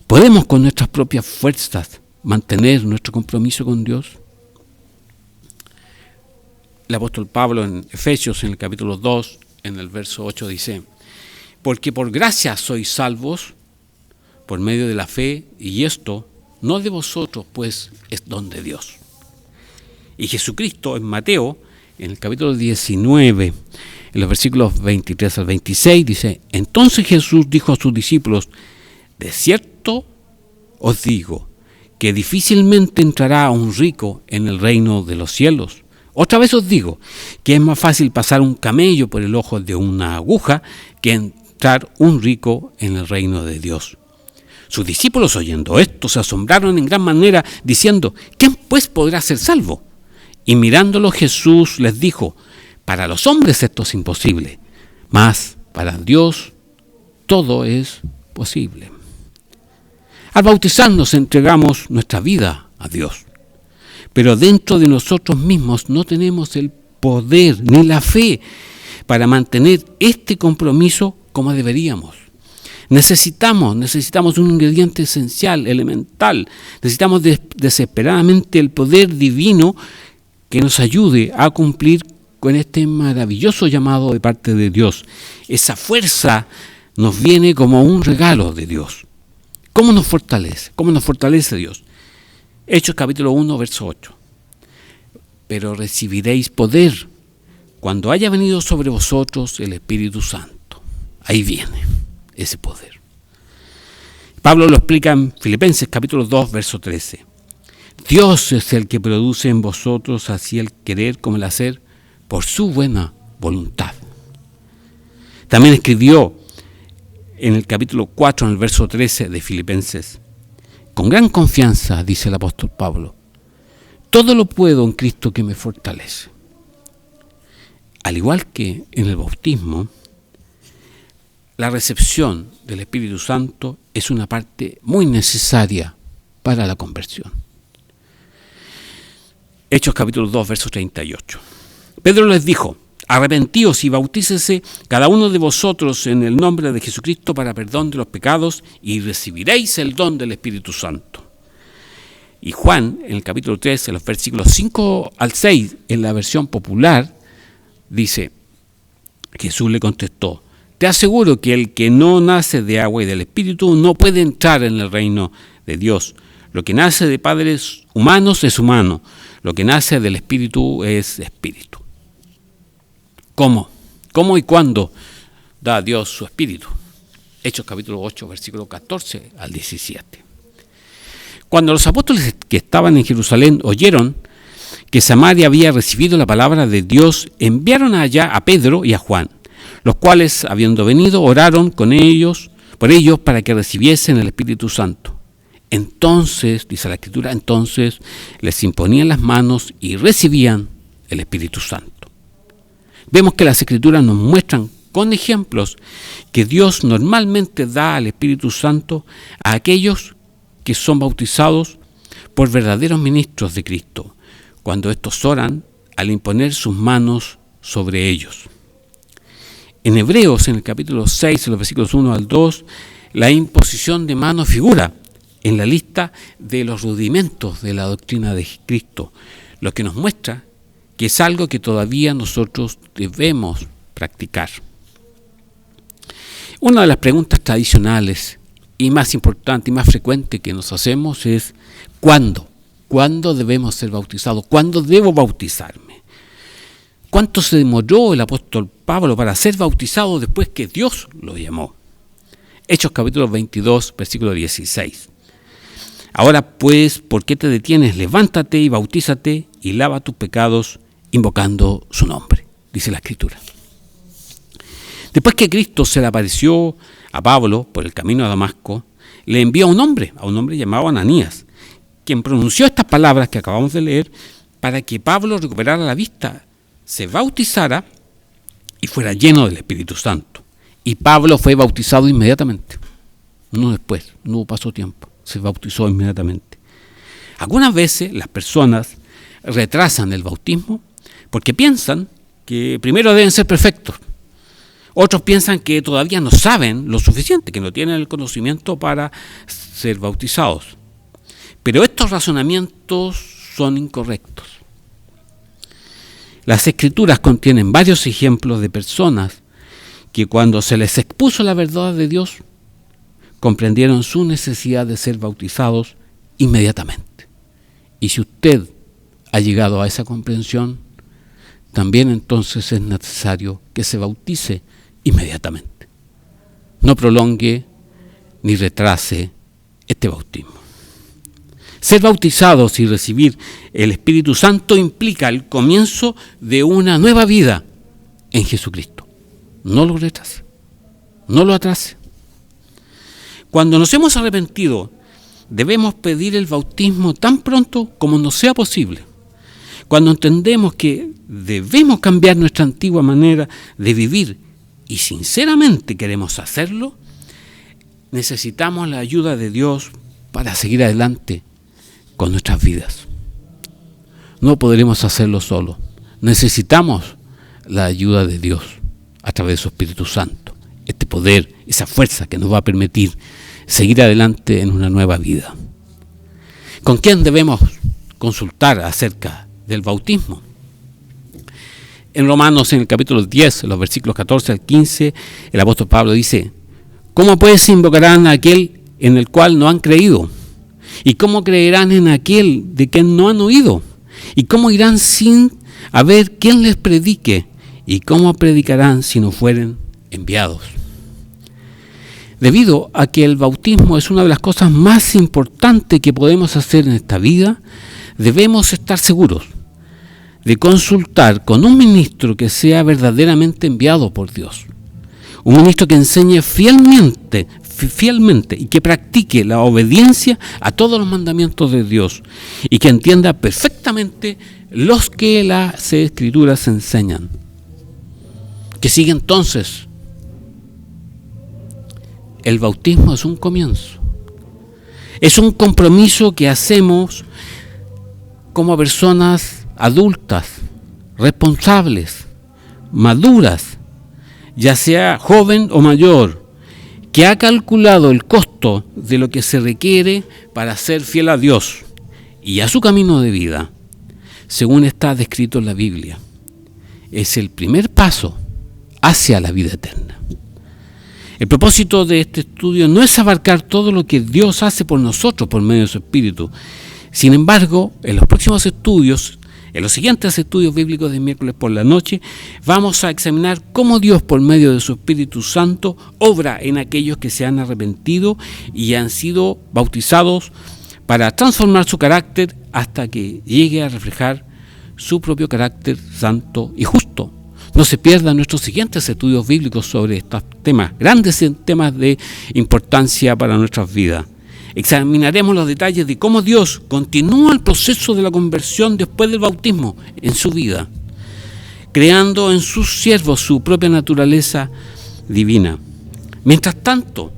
¿Podemos con nuestras propias fuerzas mantener nuestro compromiso con Dios? El apóstol Pablo en Efesios, en el capítulo 2, en el verso 8 dice: porque por gracia sois salvos por medio de la fe, y esto no de vosotros, pues es don de Dios. Y Jesucristo en Mateo, en el capítulo 19, en los versículos 23 al 26, dice: entonces Jesús dijo a sus discípulos: de cierto os digo que difícilmente entrará un rico en el reino de los cielos. Otra vez os digo que es más fácil pasar un camello por el ojo de una aguja que entrar un rico en el reino de Dios. Sus discípulos, oyendo esto, se asombraron en gran manera, diciendo: ¿quién pues podrá ser salvo? Y mirándolo, Jesús les dijo: para los hombres esto es imposible, mas para Dios todo es posible. Al bautizarnos entregamos nuestra vida a Dios, pero dentro de nosotros mismos no tenemos el poder ni la fe para mantener este compromiso como deberíamos. Necesitamos un ingrediente esencial, elemental. Necesitamos desesperadamente el poder divino que nos ayude a cumplir con este maravilloso llamado de parte de Dios. Esa fuerza nos viene como un regalo de Dios. ¿Cómo nos fortalece? ¿Cómo nos fortalece Dios? Hechos capítulo 1, verso 8. Pero recibiréis poder cuando haya venido sobre vosotros el Espíritu Santo. Ahí viene ese poder. Pablo lo explica en Filipenses capítulo 2, verso 13. Dios es el que produce en vosotros así el querer como el hacer por su buena voluntad. También escribió en el capítulo 4, en el verso 13 de Filipenses: con gran confianza, dice el apóstol Pablo, todo lo puedo en Cristo que me fortalece. Al igual que en el bautismo, la recepción del Espíritu Santo es una parte muy necesaria para la conversión. Hechos capítulo 2, verso 38. Pedro les dijo: arrepentíos y bautícese cada uno de vosotros en el nombre de Jesucristo para perdón de los pecados, y recibiréis el don del Espíritu Santo. Y Juan, en el capítulo 3, en los versículos 5 al 6, en la versión popular, dice: Jesús le contestó: te aseguro que el que no nace de agua y del Espíritu no puede entrar en el reino de Dios. Lo que nace de padres humanos es humano, lo que nace del Espíritu es Espíritu. ¿Cómo? ¿Cómo y cuándo da Dios su Espíritu? Hechos capítulo 8, versículo 14 al 17. Cuando los apóstoles que estaban en Jerusalén oyeron que Samaria había recibido la palabra de Dios, enviaron allá a Pedro y a Juan, los cuales, habiendo venido, oraron por ellos para que recibiesen el Espíritu Santo. Entonces, dice la Escritura, entonces les imponían las manos y recibían el Espíritu Santo. Vemos que las Escrituras nos muestran con ejemplos que Dios normalmente da al Espíritu Santo a aquellos que son bautizados por verdaderos ministros de Cristo, cuando estos oran al imponer sus manos sobre ellos. En Hebreos, en el capítulo 6, en los versículos 1 al 2, la imposición de manos figura en la lista de los rudimentos de la doctrina de Cristo, lo que nos muestra que es algo que todavía nosotros debemos practicar. Una de las preguntas tradicionales y más importante y más frecuente que nos hacemos es: ¿cuándo? ¿Cuándo debemos ser bautizados? ¿Cuándo debo bautizarme? ¿Cuánto se demoró el apóstol Pablo para ser bautizado después que Dios lo llamó? Hechos capítulo 22, versículo 16. Ahora pues, ¿por qué te detienes? Levántate y bautízate y lava tus pecados invocando su nombre, dice la Escritura. Después que Cristo se le apareció a Pablo por el camino a Damasco, le envió a un hombre llamado Ananías, quien pronunció estas palabras que acabamos de leer para que Pablo recuperara la vista, se bautizara y fuera lleno del Espíritu Santo. Y Pablo fue bautizado inmediatamente, no después, no pasó tiempo, se bautizó inmediatamente. Algunas veces las personas retrasan el bautismo porque piensan que primero deben ser perfectos, Otros piensan que todavía no saben lo suficiente, que no tienen el conocimiento para ser bautizados. Pero estos razonamientos son incorrectos. Las Escrituras contienen varios ejemplos de personas que cuando se les expuso la verdad de Dios, comprendieron su necesidad de ser bautizados inmediatamente. Y si usted ha llegado a esa comprensión, también entonces es necesario que se bautice inmediatamente. No prolongue ni retrase este bautismo. Ser bautizados y recibir el Espíritu Santo implica el comienzo de una nueva vida en Jesucristo. No lo retrase, no lo atrase. Cuando nos hemos arrepentido, debemos pedir el bautismo tan pronto como nos sea posible. Cuando entendemos que debemos cambiar nuestra antigua manera de vivir y sinceramente queremos hacerlo, necesitamos la ayuda de Dios para seguir adelante con nuestras vidas. No podremos hacerlo solo. Necesitamos la ayuda de Dios a través de su Espíritu Santo. Este poder, esa fuerza que nos va a permitir seguir adelante en una nueva vida. ¿Con quién debemos consultar acerca del bautismo? En Romanos, en el capítulo 10, los versículos 14 al 15, el apóstol Pablo dice: ¿cómo pues invocarán a aquel en el cual no han creído? ¿Y cómo creerán en aquel de quien no han oído? ¿Y cómo irán sin haber quien les predique? ¿Y cómo predicarán si no fueren enviados? Debido a que el bautismo es una de las cosas más importantes que podemos hacer en esta vida, debemos estar seguros de consultar con un ministro que sea verdaderamente enviado por Dios. Un ministro que enseñe fielmente y que practique la obediencia a todos los mandamientos de Dios y que entienda perfectamente los que las Escrituras enseñan. Que siga entonces. El bautismo es un comienzo. Es un compromiso que hacemos como personas adultas, responsables, maduras, ya sea joven o mayor, que ha calculado el costo de lo que se requiere para ser fiel a Dios y a su camino de vida, según está descrito en la Biblia. Es el primer paso hacia la vida eterna. El propósito de este estudio no es abarcar todo lo que Dios hace por nosotros por medio de su Espíritu. Sin embargo, en los próximos estudios, en los siguientes estudios bíblicos de miércoles por la noche, vamos a examinar cómo Dios, por medio de su Espíritu Santo, obra en aquellos que se han arrepentido y han sido bautizados para transformar su carácter hasta que llegue a reflejar su propio carácter santo y justo. No se pierdan nuestros siguientes estudios bíblicos sobre estos temas, grandes temas de importancia para nuestras vidas. Examinaremos los detalles de cómo Dios continúa el proceso de la conversión después del bautismo en su vida, creando en sus siervos su propia naturaleza divina. Mientras tanto,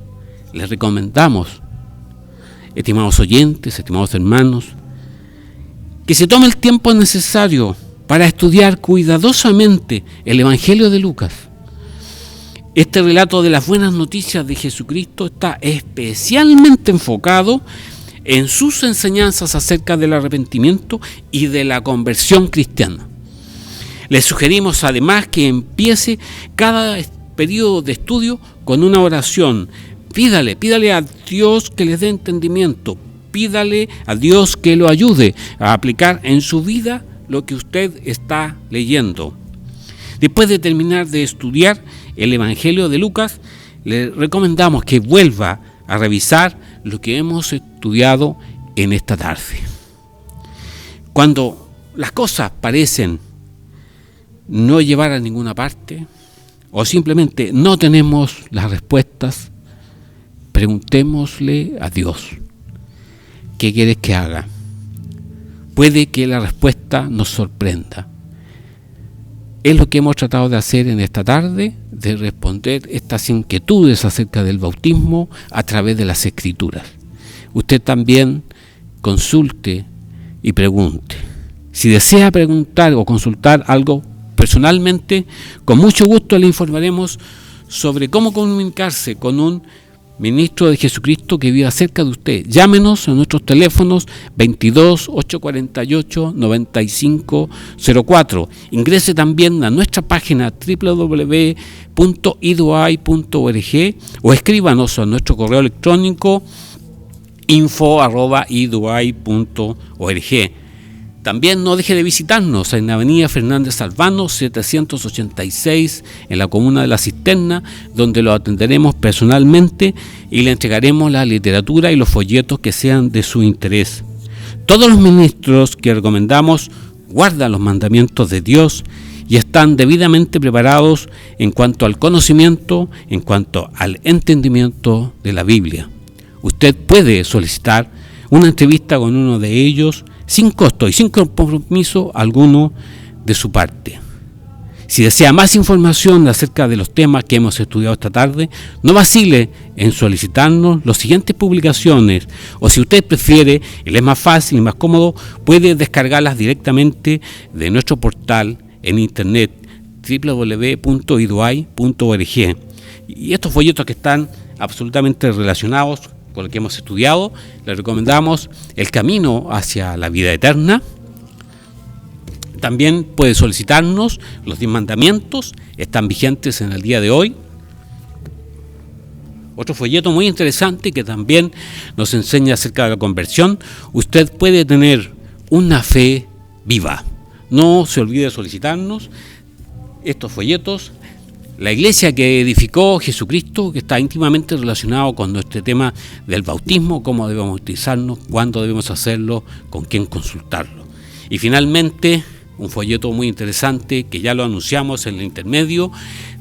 les recomendamos, estimados oyentes, estimados hermanos, que se tome el tiempo necesario para estudiar cuidadosamente el Evangelio de Lucas. Este relato de las buenas noticias de Jesucristo está especialmente enfocado en sus enseñanzas acerca del arrepentimiento y de la conversión cristiana. Les sugerimos además que empiece cada periodo de estudio con una oración. Pídale a Dios que les dé entendimiento, pídale a Dios que lo ayude a aplicar en su vida lo que usted está leyendo. Después de terminar de estudiar el Evangelio de Lucas, le recomendamos que vuelva a revisar lo que hemos estudiado en esta tarde. Cuando las cosas parecen no llevar a ninguna parte, o simplemente no tenemos las respuestas, preguntémosle a Dios, ¿qué quieres que haga? Puede que la respuesta nos sorprenda. Es lo que hemos tratado de hacer en esta tarde, de responder estas inquietudes acerca del bautismo a través de las Escrituras. Usted también consulte y pregunte. Si desea preguntar o consultar algo personalmente, con mucho gusto le informaremos sobre cómo comunicarse con un ministro de Jesucristo que viva cerca de usted. Llámenos a nuestros teléfonos 22 848 9504. Ingrese también a nuestra página www.iduay.org o escríbanos a nuestro correo electrónico info@iduay.org. También no deje de visitarnos en la avenida Fernández Albano 786 en la comuna de La Cisterna, donde lo atenderemos personalmente y le entregaremos la literatura y los folletos que sean de su interés. Todos los ministros que recomendamos guardan los mandamientos de Dios y están debidamente preparados en cuanto al conocimiento, en cuanto al entendimiento de la Biblia. Usted puede solicitar una entrevista con uno de ellos sin costo y sin compromiso alguno de su parte. Si desea más información acerca de los temas que hemos estudiado esta tarde, no vacile en solicitarnos las siguientes publicaciones, o si usted prefiere, y le es más fácil y más cómodo, puede descargarlas directamente de nuestro portal en internet www.iduay.org. Y estos folletos que están absolutamente relacionados con lo que hemos estudiado, les recomendamos El Camino hacia la Vida Eterna. También puede solicitarnos los 10 mandamientos, están vigentes en el día de hoy. Otro folleto muy interesante que también nos enseña acerca de la conversión. Usted puede tener una fe viva. No se olvide de solicitarnos estos folletos. La iglesia que edificó Jesucristo, que está íntimamente relacionado con nuestro tema del bautismo, cómo debemos bautizarnos, cuándo debemos hacerlo, con quién consultarlo. Y finalmente, un folleto muy interesante que ya lo anunciamos en el intermedio,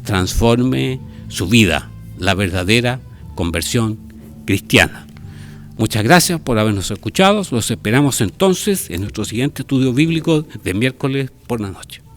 Transforme su vida, la verdadera conversión cristiana. Muchas gracias por habernos escuchado. Los esperamos entonces en nuestro siguiente estudio bíblico de miércoles por la noche.